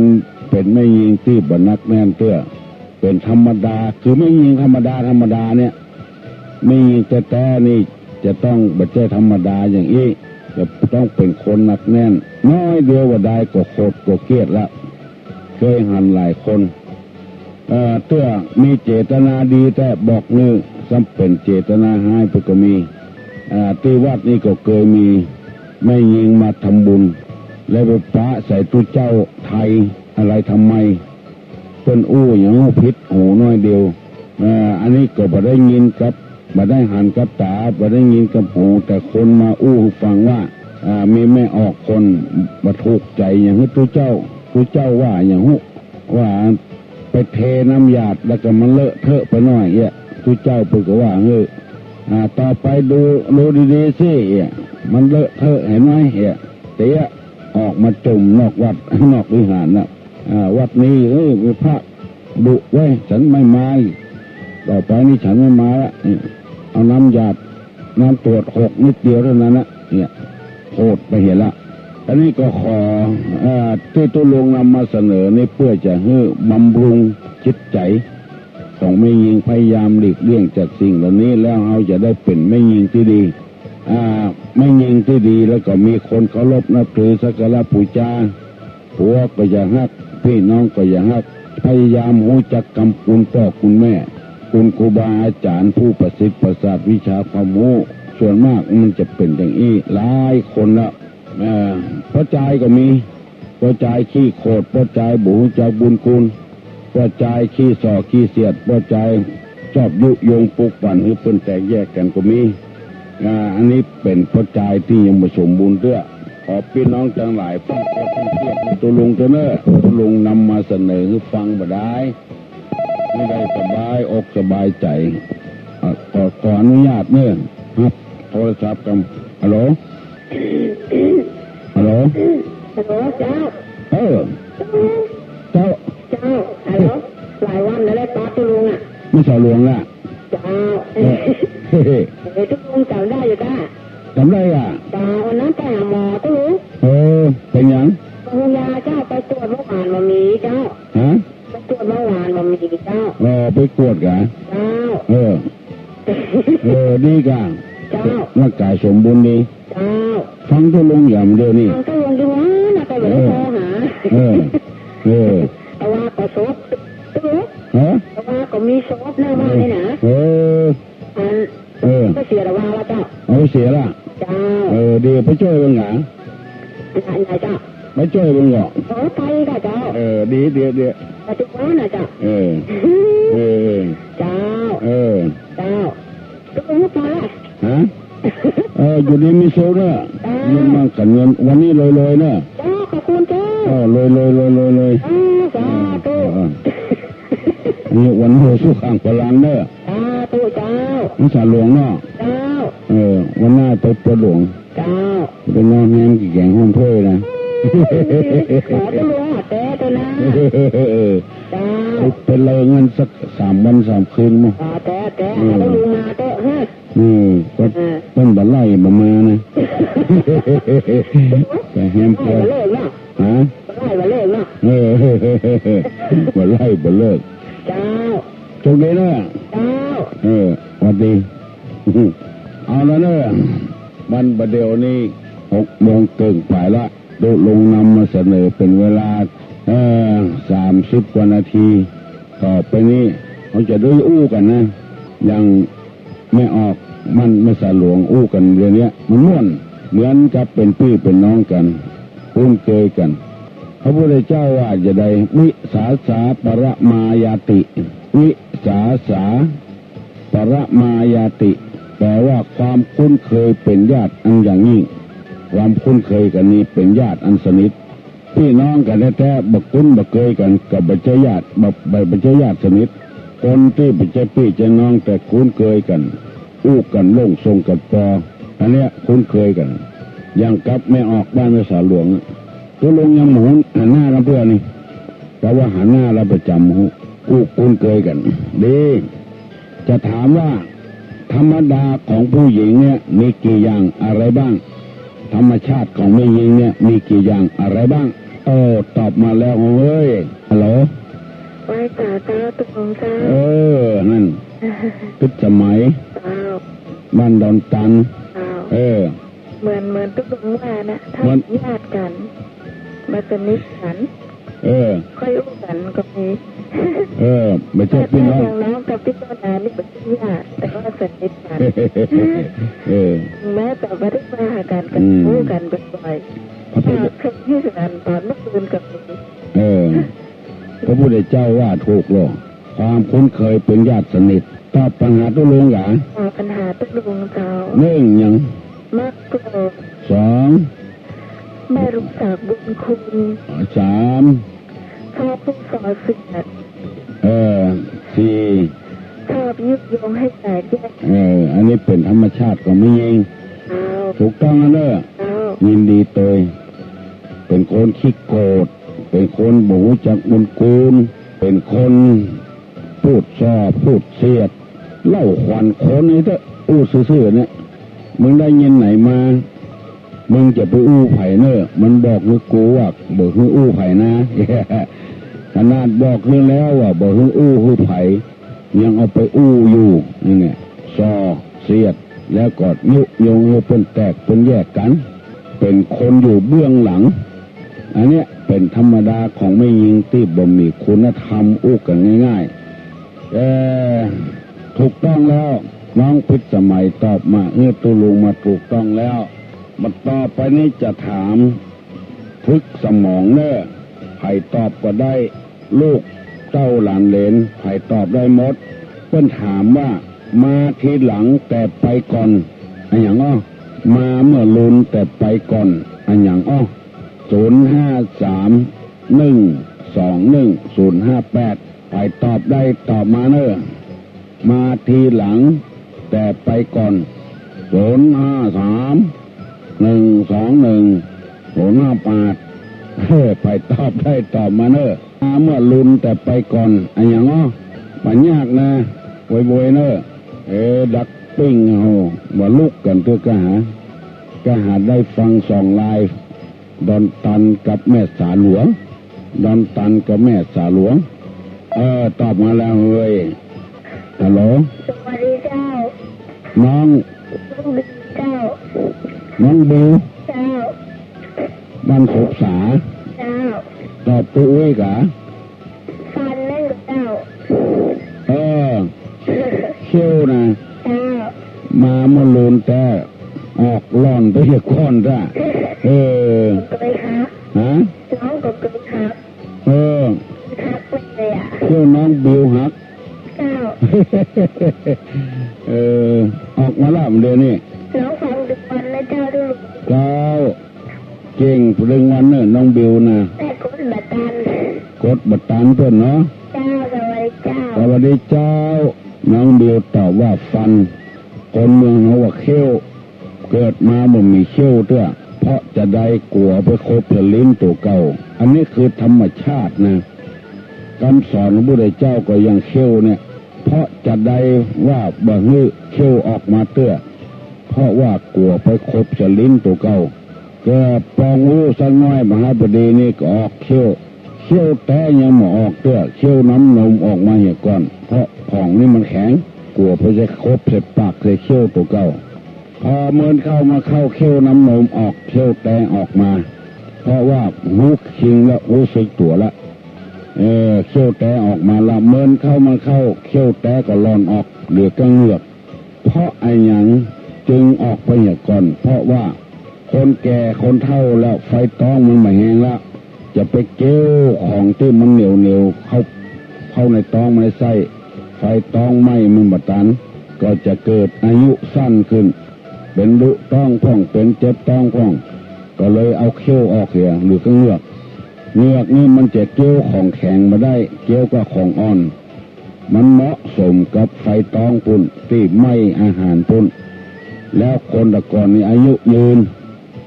เป็นไม่ยิงที่บรรนักแน่นเตื้อเป็นธรรมดาคือไม่ยิงธรรมดาเนี่ยไม่ยิงแต่นี่จะต้องบัจเจธรรมดาอย่างนี้จะต้องเป็นคนหนักแน่นน้อยเดียวว่าได้ก็โคตรก็เกลียดละเคยหันหลายคนเตื้อมีเจตนาดีแต่บอกนึกซ้ำเป็นเจตนาให้พวกก็มีที่วัดนี่ก็เคยมีไม่ยิงมาทำบุญแล้วไปปะใส่ตู้เจ้าไทยอะไรทำไมเป็นอู้อย่างพิษหูน้อยเดียวอันนี้ก็บ่ได้ยินกับบ่ได้หันกับตาบ่ได้ยินกับหูแต่คนมาอู้ฟังว่ามีแม่ออกคนบ่ถูกใจอย่างที่ตู้เจ้าว่าอย่างว่าไปเทน้ำหยาดแล้วก็มันเลอะเทอะไปหน่อยตู้เจ้าเพิ่นก็ว่าต่อไปดูดีๆสิมันเลอะเทอะเห็นไหมเตะออกมาจุ่มนอกวัดนอกวิหารนะวัดนี้มีพระดุไว้ฉันไม่มาต่อไปนี่ฉันไม่มาละเอาน้ำหยาดน้ำตรวจหกนิดเดียวเท่านั้นนะโคตรไปเห็นละอันนี้ก็ขอที่ตุลงนำมาเสนอนี่เพื่อจะให้บำรุงจิตใจของไม่ยิงพยายามหลีกเลี่ยงจากสิ่งเหล่านี้แล้วเราจะได้เป็นไม่ยิงที่ดีไม่ยิงที่ดีแล้วก็มีคนเคารพนับถือสักการะบูชาผัวก็จะฮัก พี่น้องก็อย่าฮักพยายามรู้จักกำคุณพ่อคุณแม่คุณครูบาอาจารย์ผู้ประสิทธิ์ประสาทวิชาความรู้ส่วนมากมันจะเป็นอย่างนี้หลายคนละพระใจายก็มีพระใจายขี้โคตรพระใจายบุญจากบุญคุณพระใจายขี้ส่อขี้เสียดพระใจายชอบยุยงปลุกปั่นให้เพิ่นแตกแยกกันก็มีอันนี้เป็นพระใจายที่ยังไม่สมบูรณ์เด้อขอพี่น้องทั้งหลายฟังเทียบตัวลุงเถอะเนอะตัวลุงนำมาเสนอให้ฟังบ่ได้ไม่ได้สบายอกสบายใจขออนุญาตเนอะครับโทรศัพท์กันฮัลโหลฮัลโหลฮัลโหลเจ้าเจ้าฮัลโหลหลายวันแล้วป้าตุลุงอ่ะไม่สาวหลวงอ่ะเจ้าตุลุงจำได้อยู่จ้าจำได้อ่ะจ้าวันนั้นไปหาหมอตุลุงเป็นยังคุณยาเจ้าไปตรวจเมื่อวานมามีเจ้าไปตรวจเมื่อวานมามีเจ้าไปตรวจกันเจ้าดีกันเจ้าร่างกายสมบูรณ์ดีเจ้าฟังตุลุงอย่างเดียวนี่ฟังตุลุงดีวะน่าจะไม่ได้โทรหาแต่ว่าก็ซบตุลุงแต่ว่าก็มีซบหน้าบ้านนี่นะก็เสียละว่าเจ้าเสียละเจ้าดีไปช่วยบ้างหรอไหนเจ้าไปช่วยบ้างหรอไปค่ะเจ้าดีไปทุกวันนะเจ้าเจ้าเจ้าตุลุงไปอยู่ดีมีโซ่เนอะเงินมากกันเงินวันนี้เลยเนอะเจ้าขอบคุณเจ้าเลยสาธุนี่วันโหสู้ข้างพลังเนอะสาธุเจ้านี่สาหลวงเนอะเจ้าวันหน้าไปประหลวงเจ้าเป็นน้องแฮมกี่แกงห้องถ้วยนะขอจะรู้แต่ตัวนะเจ้าเป็นเลยเงินสัก3 วัน3 คืนมั้งแต่เราดูมาเตอะฮะก็ต้นบัลไลมานะแต่แฮมพอเลิกเนาะบัลไลเนาะบัลไลบัลเลิกเจ้าโชคดีนะเจ้าสวัสดีเอาแล้วเนอะวันประเดี๋ยวนี้6 โมงเกินไปละตุลุงนำมาเสนอเป็นเวลา30 กว่านาทีต่อไปนี้เขาจะด้วยอู้กันนะยังไม่ออกมันไม่สาหลวงอู้กันเรื่องนี้มันม่วนเหมือนกับเป็นพี่เป็นน้องกันคุ้นเคยกันพระพุทธเจ้าว่าจะได้วิสาสาปรมายาติวิสาสาปรมายาติแปลว่าความคุ้นเคยเป็นญาติอันอย่างยิ่งความคุ้นเคยกันนี้เป็นญาติอันสนิทพี่น้องกันแท้ๆบักคุ้นบักเคยกันกับบัจเจญาติบัจเจญาติสนิทคนที่บัจเจพี่เจน้องแต่คุ้นเคยกันอู้กันโล่งทรงกันปออันเนี้ยคุ้นเคยกันยังกับไม่ออกบ้านไม่สาหลวงตัวลงยังหมุนหันหน้าเราเพื่อนี่แต่ว่าหันหน้าเราประจำอู้คุ้นเคยกันดีจะถามว่าธรรมดาของผู้หญิงเนี่ยมีกี่อย่างอะไรบ้างธรรมชาติของแม่หญิงเนี่ยมีกี่อย่างอะไรบ้างตอบมาแล้วเว้ยฮัลโหลไว้จ่าเจ้าตุงเจ้านั่นพิสมัยบ้านดอนตันเหมือนตุงว่านะถ้าญาติกันมาสนิทกันค่อยอู้กันก็มีไม่ใช่พี่น้องน้องกับพี่เจ้านานี่เป็นญาติแต่ก็สนิทกันแม้แต่ไม่ได้มาหากันอู้กันบ่อยๆเคยยืดกันตอนเมื่อคืนกับพระพุทธเจ้าว่าถูกหรอกความคุ้นเคยเป็นญาติสนิทตอบปัญหาตุลุงหรอปัญหาตุลุงเจ้า1ยังมักโกรธ2ไม่รู้จักบุญคุณ3ชอบผู้ส่อเสียด4ชอบยุยงให้แตกแยกอันนี้เป็นธรรมชาติของไม่ยิงถูกต้องนะเนอะยินดีเตยเป็นคนขี้โกรธเป็นคนบูจักบุญคุณเป็นคนพูดชอบพูดเสียดเล่าขวัญคนนี่เถอะอู้ซื่อๆเนี่ยมึงได้ยินไหนมามึงจะไปอู้ไผ่เนอะมันบอกให้กูว่าบอกให้อู้ไผ่นะขนาดบอกให้แล้วว่าบอกให้อู้ไผ่ยังเอาไปอู้อยู่นี่ไงซอเสียดแล้วก็ยุยงให้เป็นแตกเป็นแยกกันเป็นคนอยู่เบื้องหลัง อันเนี้ยเป็นธรรมดาของไม่ยิงที่บ่มีคุณธรรมอู้กันง่ายๆถูกต้องแล้วน้องพิษสมัยตอบมาตุลุงมาถูกต้องแล้วมาต่อไปนี้จะถามพึกสมองเนอะใครตอบก็ได้ลูกเจ้าหลานเหลนใครตอบได้หมดเพิ่นถามว่ามาทีหลังแต่ไปก่อนอันอย่างอ้อมาเมื่อลุนแต่ไปก่อนอันอย่างอ้อ053-121-058ใครตอบได้ตอบมาเนอะมาทีหลังแต่ไปก่อน053-121-058ไปตอบได้ตอบมาเนอะมาเมื่อลุนแต่ไปก่อนอันอย่างอ้อปัญญากนะโวยเนอะดักปิ้งเอาว่าลุกกันเพื่อกหาได้ฟังสองลายดอนตันกับแม่สาหลวงดอนตันกับแม่สาหลวงตอบมาแล้วเฮ้ยฮัลโหลสวัสดีเจ้าน้องเจ้าน้องบิวเจ้าบ้านศกษาเจ้าตอบตัวเอ้ยกะฟันเล่นเจ้าเชี่ยวนะเจ้ามาเมื่อลุนแต่ออกล่อนไปเหี้ยก้อนจ้ะเคยครับฮะน้องก็เคยครับครับไปเลยอ่ะเจ้าน้องบิวฮักเจ้าออกมาแล้วเดี๋ยวนี้น้องฟังดึกวันนะเจ้าดูเจ้าเก่งเรื่องวันเนอะน้องบิวนะแต่กดบัตรตันเพื่อนเนาะเจ้าสวัสดีเจ้าสวัสดีเจ้าน้องบิวตอบว่าฟันคนเมืองเขาว่าเขี้ยวเกิดมาบ่มีเขี้ยวเต้อเพราะจะได้กลัวไปคบเพื่อลิ้นตัวเก่าอันนี้คือธรรมชาตินะคำสอนของพระพุทธเจ้าก็ยังเขี้ยวเนี่ยเพราะจะได้ว่าบ่ฮื้อเขี้ยวออกมาเต้อเพราะว่ากลัวไปคบจะลิ้นตัวเก่าเกิดปองอู้สักน้อยมหาบดีนี่ก็ออกเขี้ยวแต่ยังหมอออกเต้อเขี้ยวน้ำนมออกมาเหี่ยก่อนเพราะของนี่มันแข็งกลัวไปจะคบเสร็จปากเลยเขี้ยวตัวเก่าพอเมินเข้ามาเข้าเขี้ยวน้ำนมออกเขี้ยวแต่ออกมาเพราะว่าหูคิงแล้วรู้สึกตัวละเขี้ยวแต่ออกมาละเมินเข้ามาเข้าเขี้ยวแต่ก็หลอนออกเหลือก็เงือกเพราะไอ้หยังจึงออกไปอย่างก่อนเพราะว่าคนแก่คนเฒ่าแล้วไฟต้องมันไม่แห้งละจะไปเกี้ยวของที่มันเหนียวเข้าในต้องไม่ใส่ไฟต้องไหม้มันบัดตันก็จะเกิดอายุสั้นขึ้นเป็นดุต้องพ่องเป็นเจ็บต้องพ่องก็เลยเอาเขี้ยวออกเสียหรือก็เงือกนี่มันจะเกี้ยวของแข็งมาได้เกี้ยวกับของอ่อนมันเหมาะสมกับไฟต้องปุ่นที่ไม่อาหารปุ่นแล้วคนตะก่อนนี่อายุยืน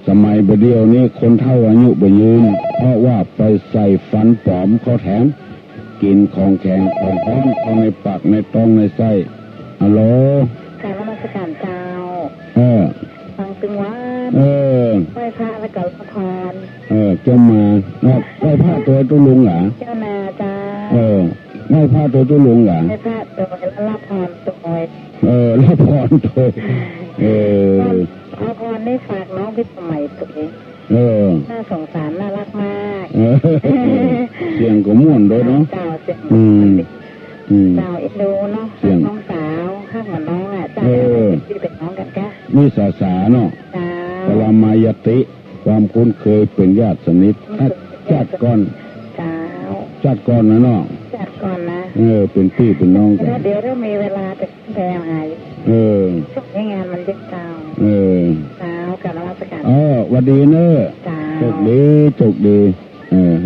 สมัยบเดียวนี้คนเฒ่าอายุบ่ยืนเพราะว่าไปใส่ฟันปลอมเขาแถมกินของแข็งของร้อนเข้าในปากในท้องในไส้ฮัลโหลกราบนมัสการเจ้าฟังตึงว่าไหว้พระแล้วก็ละพรเจ้ามาไหว้พระตัวตุลุงเหรอเจ้านาจ้าไหว้พระตัวตุลุงเหรอไหว้พระตัวละพรตัวละพรตัวละพรได้ฝากน้องพิสมัยตัวเองน่าสงสารน่ารักมากเสียงก็ม่วนด้วยเนาะเจ้าเสียงเจ้าอินดูเนาะน้องสาวข้างกับน้องอ่ะเจ้าที่เป็นน้องกันกะมีสาเนาะปรามายติความคุ้นเคยเป็นญาติสนิทจัดก่อนนะเนาะจัดก่อนนะเป็นพี่เป็นน้องกันเดี๋ยวเรามีเวลาจะแพงหายช่วงนี้งานมันเยอะเจ้ากับนมัสการวันดีเนอะโชคดี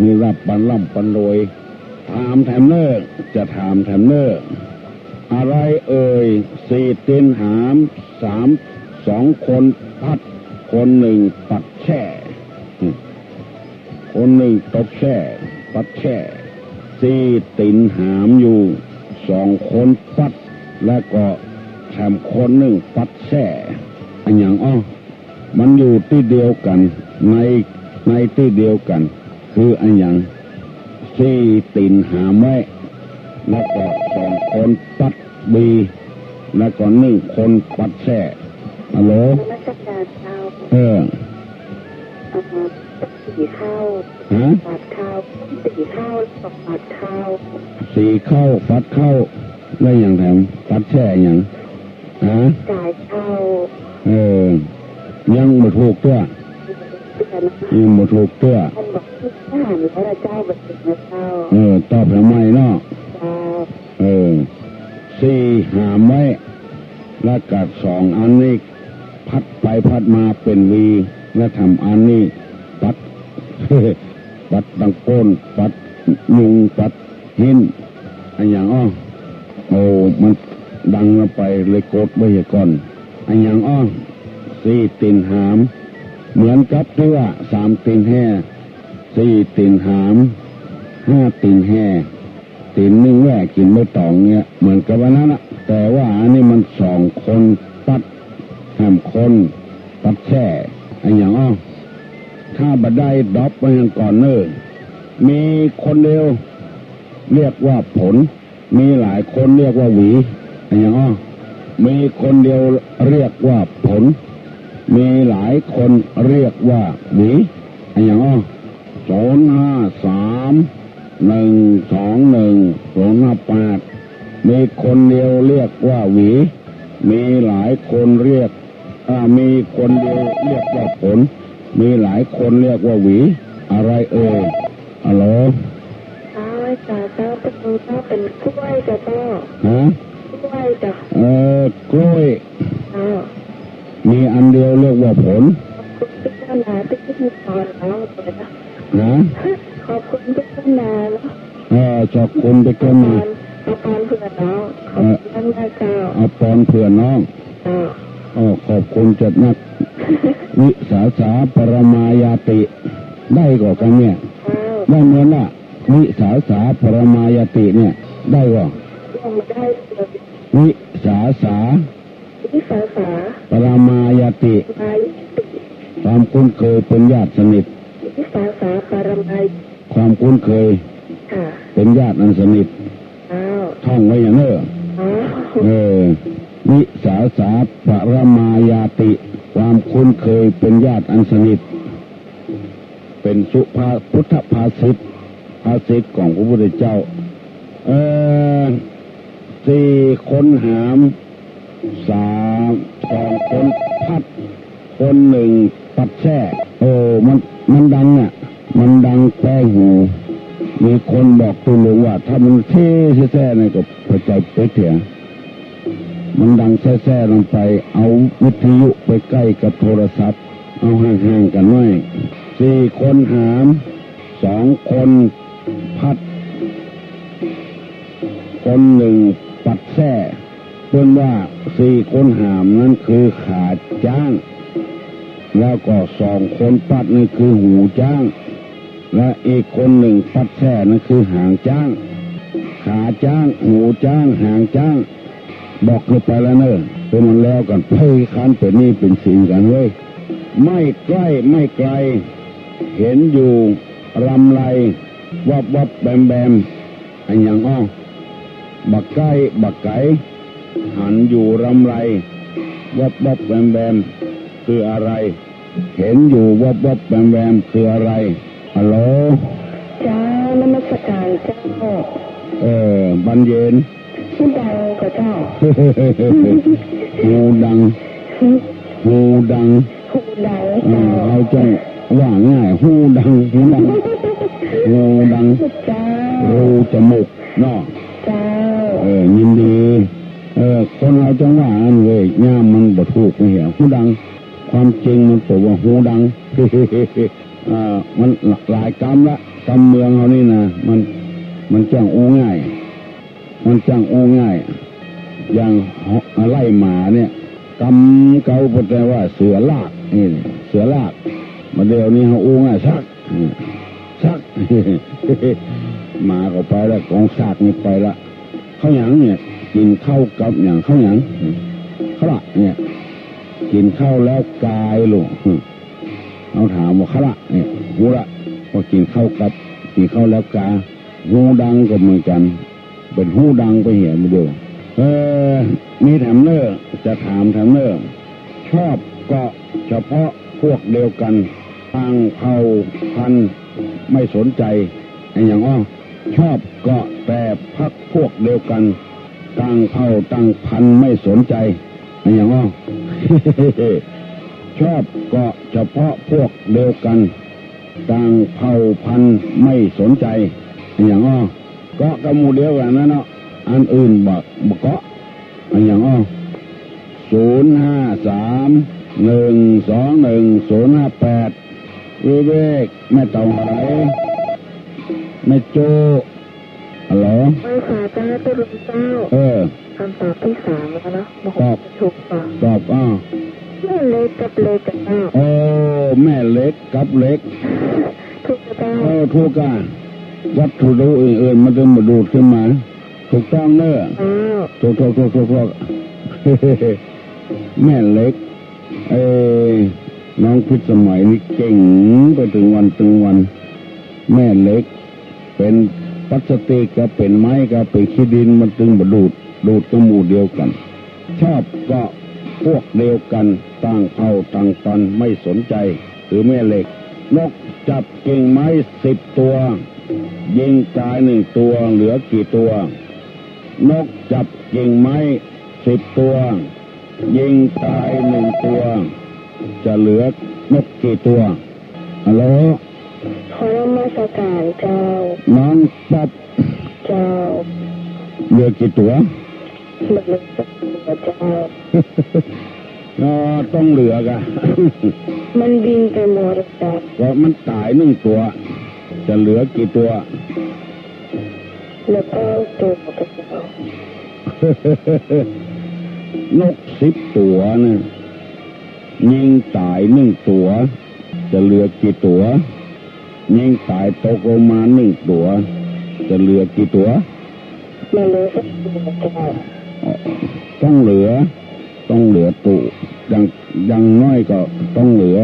นี่รับปันล่ำปันรวยถามแถมเนอจะถามแถมเนออะไร4 ตีนหาม2 คนพัดคน1ปัดแช่คน1ตบแช่ปัดแช่4 ตีนหามอยู่2 คนปัดและก็แถมคน1ปัดแช่อันอย่างมันอยู่ที่เดียวกันในที่เดียวกันคืออันอย่าง4 ตีนหามไว้แล้วก็2 คนปัดบีแล้วก็1 คนปัดแช่ฮัลโหล สี่ข้าว ฮะ ปาดข้าวสี่ข้าวแล้วก็ปาดข้าว สีเข้าฟัดเข้าได้อย่างแถมฟัดแช่อย่างฮะ จ่ายข้าว ยังบ่ถูกตัว เตือน ยังบ่ถูกตัว ท่านบอกที่ทหารแล้วเจ้าบัดนี้นะเจ้า ตอบทำไมเนาะ เจ้า สี่หามไว้แล้วกัดสองอันนี้พัดไปพัดมาเป็นวีแล้วทำอันนี้ปัด ปัดดังโก้นปัดยุงปัดหินอันอย่างมันดังไปเลยกดไว้ก่อนอันอย่างสี่ตีนหามเหมือนกับที่ว่าสามตีนแห่สี่ตีนหามห้าตีนแห่ตีนนึงแหวกกินไม่ตองเนี่ยเหมือนกับวันนั้นอะแต่ว่าอันนี้มันสองคนปัดห้ามคนปัดแช่อันอย่างถ้าบัดได้ดรอปไปอย่างก่อนเนอมีคนเดียวเรียกว่าผลมีหลายคนเรียกว่าหวีอันอย่างมีคนเดียวเรียกว่าผลมีหลายคนเรียกว่าหวีอันอย่าง053121058มีคนเดียวเรียกว่าหวีมีหลายคนเรียกมีคนเดียวเรียกว่าผลมีหลายคนเรียกว่าหวีอะไรฮัลโหลจ้าเจ้าเป็นเจ้าเป็นกล้วยจ้าเจ้า ฮะ กล้วยจ้ะ กล้วย มีอันเดียวเรียกว่าผล ขอบคุณพี่เจ้านาที่ขึ้นตอนแล้วเลยนะ ขอบคุณพี่เจ้านาแล้ว ขอบคุณไปก็มา เอาปอนเพื่อนน้องขอบคุณนะเจ้า เอาปอนเพื่อนน้องขอบคุณจัดนัก วิสาสาปรมายาติได้ก่อกันเนี่ยได้เหมือนละวิสาสาปรมายาติเนี่ยได้ก่อได้วิสาสาปรมายาติความคุ้นเคยเป็นญาติสนิทวิสาสาปรมายความคุ้นเคยเป็นญาติอันสนิทท่องไว้อย่างนี้วิสาสาปรมายาติความคุ้นเคยเป็นญาติอันสนิทเป็นสุภาพุทธภาษิตของพระพุทธเจ้าสี่คนหามสองคนพัดคนหนึ่งปัดแช่มันดังอ่ะมันดังแป้หูมีคนบอกตุลุงว่าถ้ามันเท่แซ่ๆเนี่ยก็พอใจไปเถอะมันดังแซ่ๆลงไปเอาวิทยุไปใกล้กับโทรศัพท์เอาห่างๆกันไว้สี่คนหามสองคนพัดคนหนึ่งปัดแช่เพื่อนว่าสี่คนหามนั้นคือขาจ้างแล้วก็สองคนปัดนี่คือหูจ้างและอีกคนหนึ่งปัดแช่นั่นคือหางจ้างขาจ้างหูจ้างหางจ้างบอกคือไปแล้วเนอะเป็นมันแล้วกันเพื่อคันเป็นนี่เป็นสิ่งกันเว้ยไม่ใกล้ไม่ไกลเห็นอยู่รำไรวับแบมอันอย่างบักใกล้บักไก่หันอยู่รำไรวับแบมคืออะไรเห็นอยู่วับแบมคืออะไรฮัลโหลเจ้านมัสการเจ้าบันเย็นหูดังก็เจ้าหูดังเอาจังว่าง่ายหูดังรูจมูกเนาะยินดีคนเอาจังว่าอันเว้ยย่ามมันบ่ถูกไม่เหี้ยหูดังความจริงมันบอกว่าหูดังมันหลายกรรมละกรรมเมืองเขานี่นะมันจ้างโอ้ง่ายอย่างไล่หมาเนี่ยกำเก่าพูดแต่ว่าเสือลากนี่เสือลากมาเดี๋ยวนี้เขาโอ้ง่ายชักหมาก็ไปแล้วกองซากนี่ไปละเขาหยังเนี่ยกินข้าวกับอย่างเขาหยังเขาละเนี่ยกินข้าวแล้วกายลูกเอาถามว่าเขาละเนี่ยหูละพอกินข้าวกับกินข้าวแล้วกาหูดังก็เหมือนกันเป็นหูดังไปเหี้ยมาดูมีแถมเนอร์จะถามแถมเนอร์ชอบก็เฉพาะพวกเดียวกัน ต่างเผ่าพันธุ์ไม่สนใจไอ้อย่างอ้อชอบเกาะแต่พักพวกเดียวกันต่างเผ่าต่างพันธุ์ไม่สนใจไอ้อย่างอ้อ ชอบเกาะเฉพาะพวกเดียวกันต่างเผ่าพันธุ์ไม่สนใจไอ้อย่างอ้อเกาะกระหมู่เดียวกันนั่นเนาะอันอื่นบอกเกาะไอ้อย่างอ้อ053121058วิเวกแม่เต่าไหลแม่โจฮัลโหล ไม่ค่ะเจ้าตุลุงเจ้าคำตอบที่สามแล้วนะบอกถูกป่ะ ตอบแม่เล็กกับเล็กกับเจ้าโอ้แม่เล็กกับเล็กถูกเจ้าถูกกันวัตถุดูอื่นๆมันจะมาดูดขึ้นมาถูกต้องเนอะถูกแม่เล็กน้องพิษสมัยนี้เก่งไปถึงวันแม่เล็กเป็นพลาสติกก็เป็นไม้ก็เป็นขี้ดินมันจึงมาดูดกระหมู่เดียวกันชอบก็พวกเดียวกันต่างเผ่าต่างพันธุ์ไม่สนใจหรือแม่เหล็กนกจับกิ่งไม้10 ตัวยิงตาย1 ตัวเหลือกี่ตัวนกจับกิ่งไม้10 ตัวยิงตาย1 ตัวจะเหลือนกกี่ตัวฮัลโหลขอรับมาสักการเจ้าน้องปับเจ้าเหลือกี่ตัวเหลือเจ้าต้องเหลือกะ มันบินไปหมดจ้ะก็มันตาย1 ตัวจะเหลือกี่ตัวเหลือ9 ตัวจ้านก10 ตัวนะยิงตาย1 ตัวจะเหลือกี่ตัวยิงตายตกลงมา1 ตัวจะเหลือกี่ตัวมันเหลือสักตัวจ้ะต้องเหลือตัวยังน้อยก็ต้องเหลือ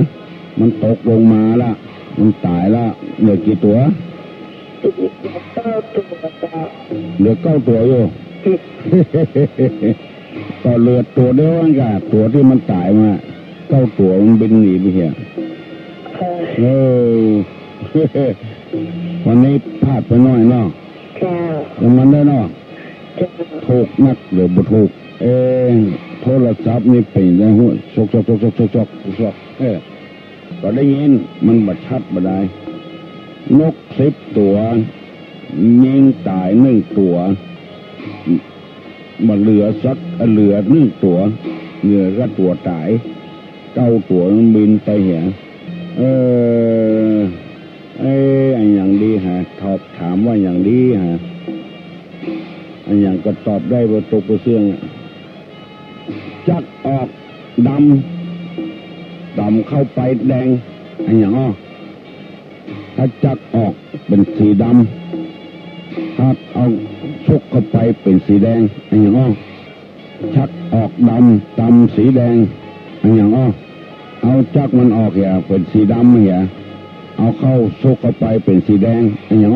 มันตกลงมาละมันตายละเหลือกี่ตัว9 ตัวจ้ะเหลือ9 ตัวอยู่ ต่อเหลือตัวเดียวกันตัวที่มันตายมา9 ตัวมันบินหนีไปเหี้ยวันนี้พลาดไปน้อยเนาะยังมันได้เนาะถูกนักหรือบ่ถูกโทรศัพท์นี่เป็นได้หัวชกก็ได้ยินมันบัดชัดบ่ได้นก10 ตัวยิงตาย1 ตัวมันเหลือ1 ตัวเหลือก็ตัวตาย9 ตัวมันบินไปเหี้ยอันอย่างดีฮะถามว่าอย่างดีฮะอันอย่างก็ตอบได้ว่าตกกระเสื่องจักออกดำเข้าไปแดงอันอย่างถ้าจักออกเป็นสีดำถ้าเอาชุกเข้าไปเป็นสีแดงอันอย่างชักออกดำสีแดงอันอย่างเอาจักมันออกอย่าเป็นสีดำอย่าเอาเข้าชุกเข้าไปเป็นสีแดงอันอย่าง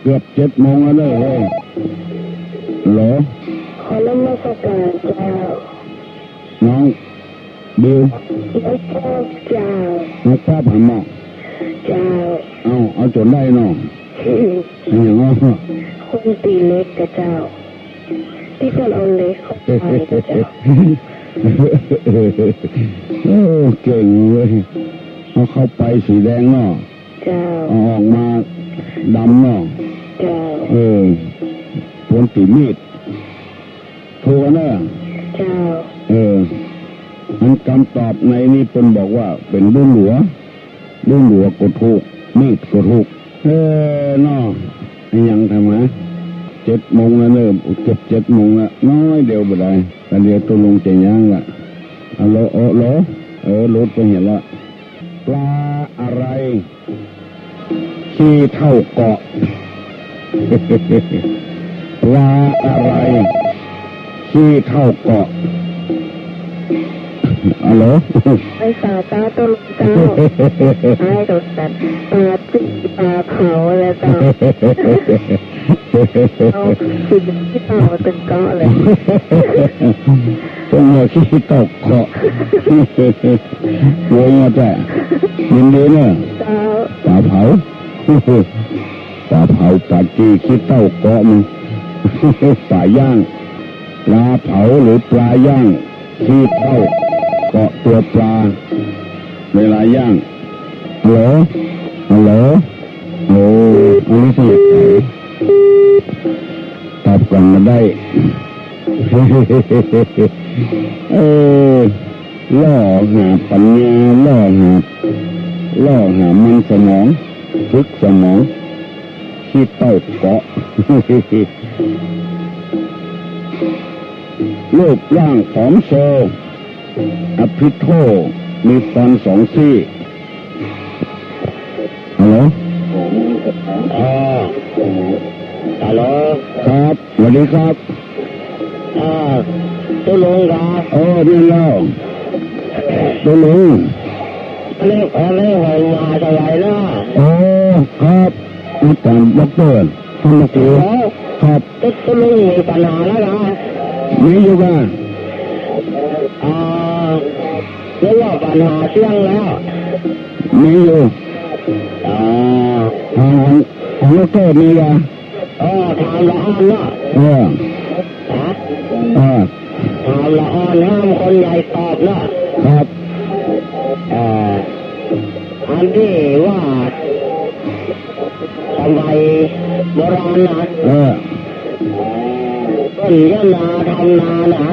เกือบ7 โมงแล้วเลยเหรอขอรับมาสักการเจ้าน้องบิวเจ้าน้องป้าผ่านหมอกเจ้าเอาจนได้เนาะอย่างคนตีเล็กกับเจ้าที่คนเอาเล็กเข้าไปกับเจ้าเก่งเลยเอาเข้าไปสีแดงเนาะเจ้าออกมาดำเนาะเจ้าผลตีมีดถูกเนาะเจ้าอันคำตอบในนี้เป็นบอกว่าเป็นรุ่นหลัวก็ถูกมีดก็ถูกเนาะยังทำไม7 โมงแล้วเริ่มเกือบ7 โมงแล้วน้อยเดียวไปได้แต่เดี๋ยวตัวลงจะย่างละฮัลโหลรถไปเห็นละปลาอะไรขี้เท่าเกาะ ปลาอะไรขี้เท่าเกาะฮัลโหลไอ้สาวเจ้าตัวลุงเจ้าไอ้โดนตัดปลาตีปลาเผาแล้วเจ้าเอาสิ่งที่เผาเป็นเกาะเลยป ต้องมาขี้ตกเกาะโวยมาแต่ยินดีเนอะ เจ้า ปลาเผาปลาเผาปลาจีขี้เต้าเกาะมันปลาย่างปลาเผาหรือปลาย่างขี้เต้าเกาะตัวปลาเวลาย่างฮัลโหลฮัลโหลโอ้อันนี้สิตอบกันมาได้ล่อหาปัญญาล่อหามันสมองฝึกสมองขี้เต้าเกาะรูปร่างผอมโซอภิโทมีฟันสองซี่ฮัลโหลฮัลโหลครับสวัสดีครับตัวลุงครับ นี่แล้วตัวลุงนี่ผมมาจะไหวนะ ครับอาจารย์ดอกเตอร์ท่านดอกเตอร์ครับตัวลุงมีปัญหาแล้วนะมีอยู่กันเรียกว่าปัญหาเชื่องแล้วมีอยู่ของดอกเตอร์มีกันถามละอ่อนเนาะถามละอ่อนห้ามคนใหญ่ตอบเนาะครับอันที่ว่าสมัยโบราณนะต้นยะนาทำนานะ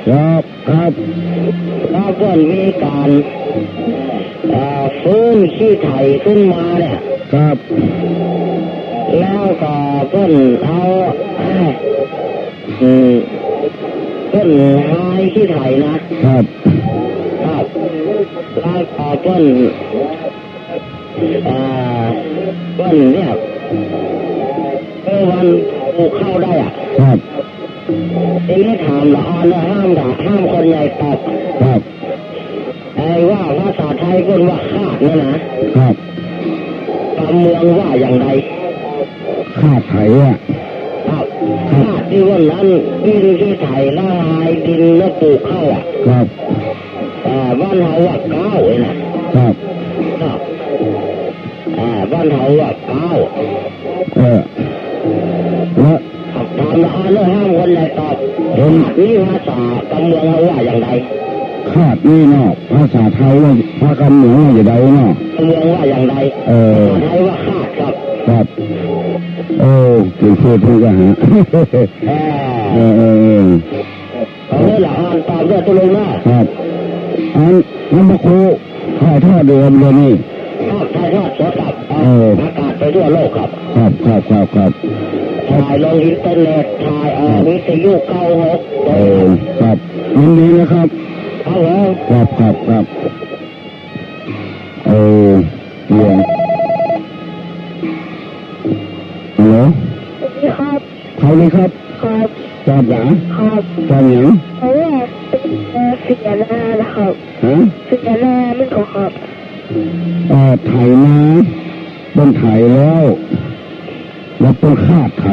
ครับแล้วเพิ่นมีการฟื้นขี้ไถขึ้นมาเนี่ยครับแล้วก็เพิ่นเอาเพิ่นหายขี้ไถนะครับแล้วก็เพิ่นเนี่ยวันปลูกข้าวได้ครับทีนี้ถามละอ่อนห้ามคนใหญ่ตอบครับไอ้ว่าภาษาไทยก็ว่าคาดครับคำเมืองว่าอย่างไรคาดไถคาดที่ว่านั้นดินที่ไถละลายดินแล้วปลูกข้าวครับบ้านเขาว่าก้าวครับบ้านเขาว่าก้าวแล้วถามละอ่อนห้ามคนใหญ่ตอบนี่ภาษากำเมืองเขาว่าอย่างไรคาดนี่เนาะภาษาไทยว่าภาคำเหนือว่าอย่างไรเนาะเมืองว่าอย่างไรภาษาไทยว่าคาดครับเก่งพูดพูดกันฮะเอาเลยละอ่อนตอบด้วยตัวลงนะครับน้ำมะครูถ่ายทอดเดิมเลยนี่ถ่ายทอดสดกับอากาศไปทั่วโลกครับถ่ายลงอินเทอร์เน็ตถ่ายวิทยุ96ครับยินดีนะครับครับเรื่องฮัลโหลครับเขาเลยครับจอบหนาจอบหยังเพราะว่าเสียนานะครับเสียนาไม่ขอครับไถนาต้นไถแล้วต้นคาดไถ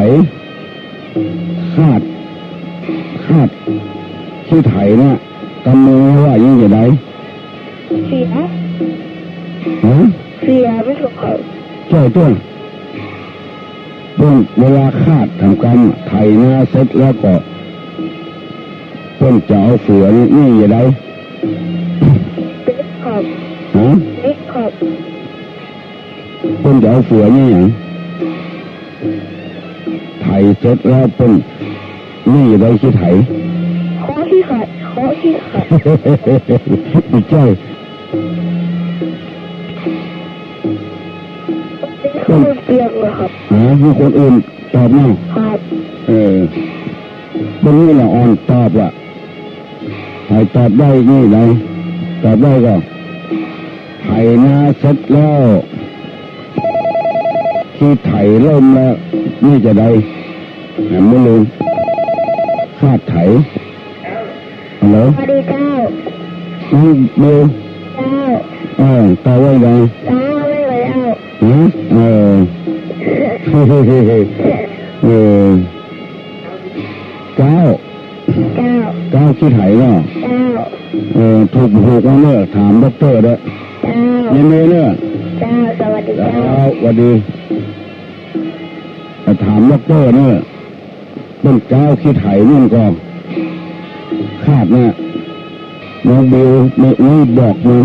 คาดที่ไถเนี่ยกำมือว่ายิ่งจะได้เสียไม่ขอครับใช่ต้นเวลาคาดทำการไถนาเสร็จแล้วก็ต้นจะเอาเสือนี่อย่าได้ต้นจะเอาเสือนี่อย่างไถเสร็จแล้วต้นนี่อย่าได้ที่ไถข้อที่ขัดไม่ใช่คนเปียกนะครับมีคนอื่นตอบเนาะตรงนี้ละอ่อนตอบละใครตอบได้นี่เลยตอบได้ก็ไถนาเสร็จแล้วที่ไถเริ่มแล้วนี่จะได้ไม่ลืมคาดไถฮัลโหลสวัสดีเจ้าเบลต่อไว้เลยไม่เลยเก้าที่ไถเนาะเก้า ถูกมาเนอะถามด็อกเตอร์เด้อ เจ้า ยังไงเนอะ เจ้าสวัสดี เจ้า เจ้า สวัสดีถามด็อกเตอร์เนอะต้นเจ้าขี้ไถนู่นก็คาดนะน้องบิวไม่อุ้ยบอกนะ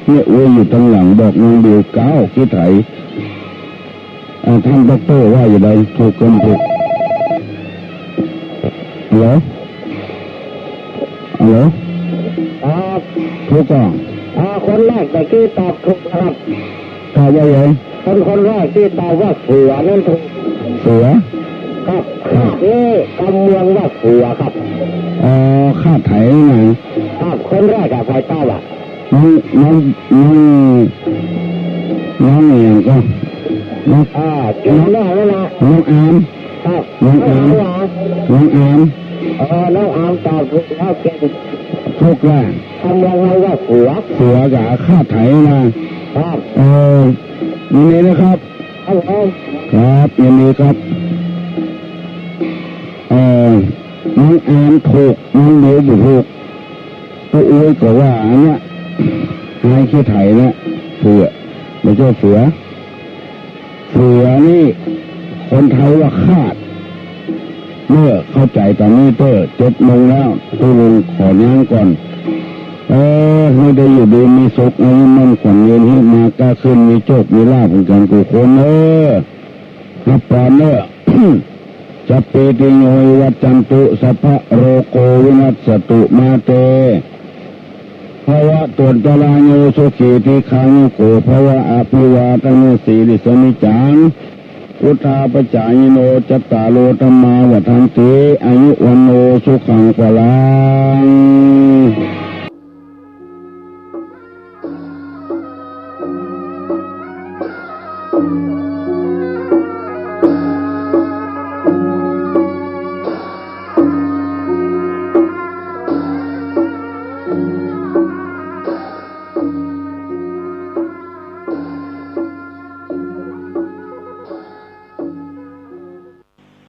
เนี่ยอุ้ยอยู่ตรงหลังบอกน้องบิวเก้าขี้ไถท่านด็อกเตอร์ว่าอย่างไรถูกกันถูกเหรอถูกก่อน คนแรกแต่ที่ตอบถูกครับ ตอบว่าอย่าง คนแรกที่ตอบว่าเสือนั่นถูก เสือ ครับนี่กำเมืองว่าเสือครับ คาดไถไง ครับคนแรกอะใครตอบอ่ะ น้องอย่างก็น้อง จุดแรกนั่นแหละ น้องอาม ครับ น้องอาม น้องอาม น้องอามตอบถูกแล้วเก่ง ทุกแรก กำเมืองเราว่าเสือ เสือกับคาดไถนะครับ ยินดีนะครับ ครับผม ครับยินดีครับน้องอามถูกน้องเดียวบุถูกตัวอุ้ยก็ว่าอันเนี้ยนายขี้ไถเนี่ยเสือไม่ใช่เสือนี่คนไทยว่าคาดเมื่อเข้าใจตอนนี้เตอร์7 โมงแล้วตูลุงขอย่างก่อนไม่ได้อยู่ดีมีสุขอายุมั่นขวัญยืนให้มากล้าขึ้นมีโชคมีลาภเหมือนกันกูคนนับปานจะปีติโยวัจจันตุสัพพะโรโกวินัสสตุมาเตภวะตุตลาโยสุขีทีขังโกภวะอภิวาทโนสีริสมิจังอุทาปจายโนจัตตาโลธรรมาวัฏันติอายุวันโนสุขังพลัง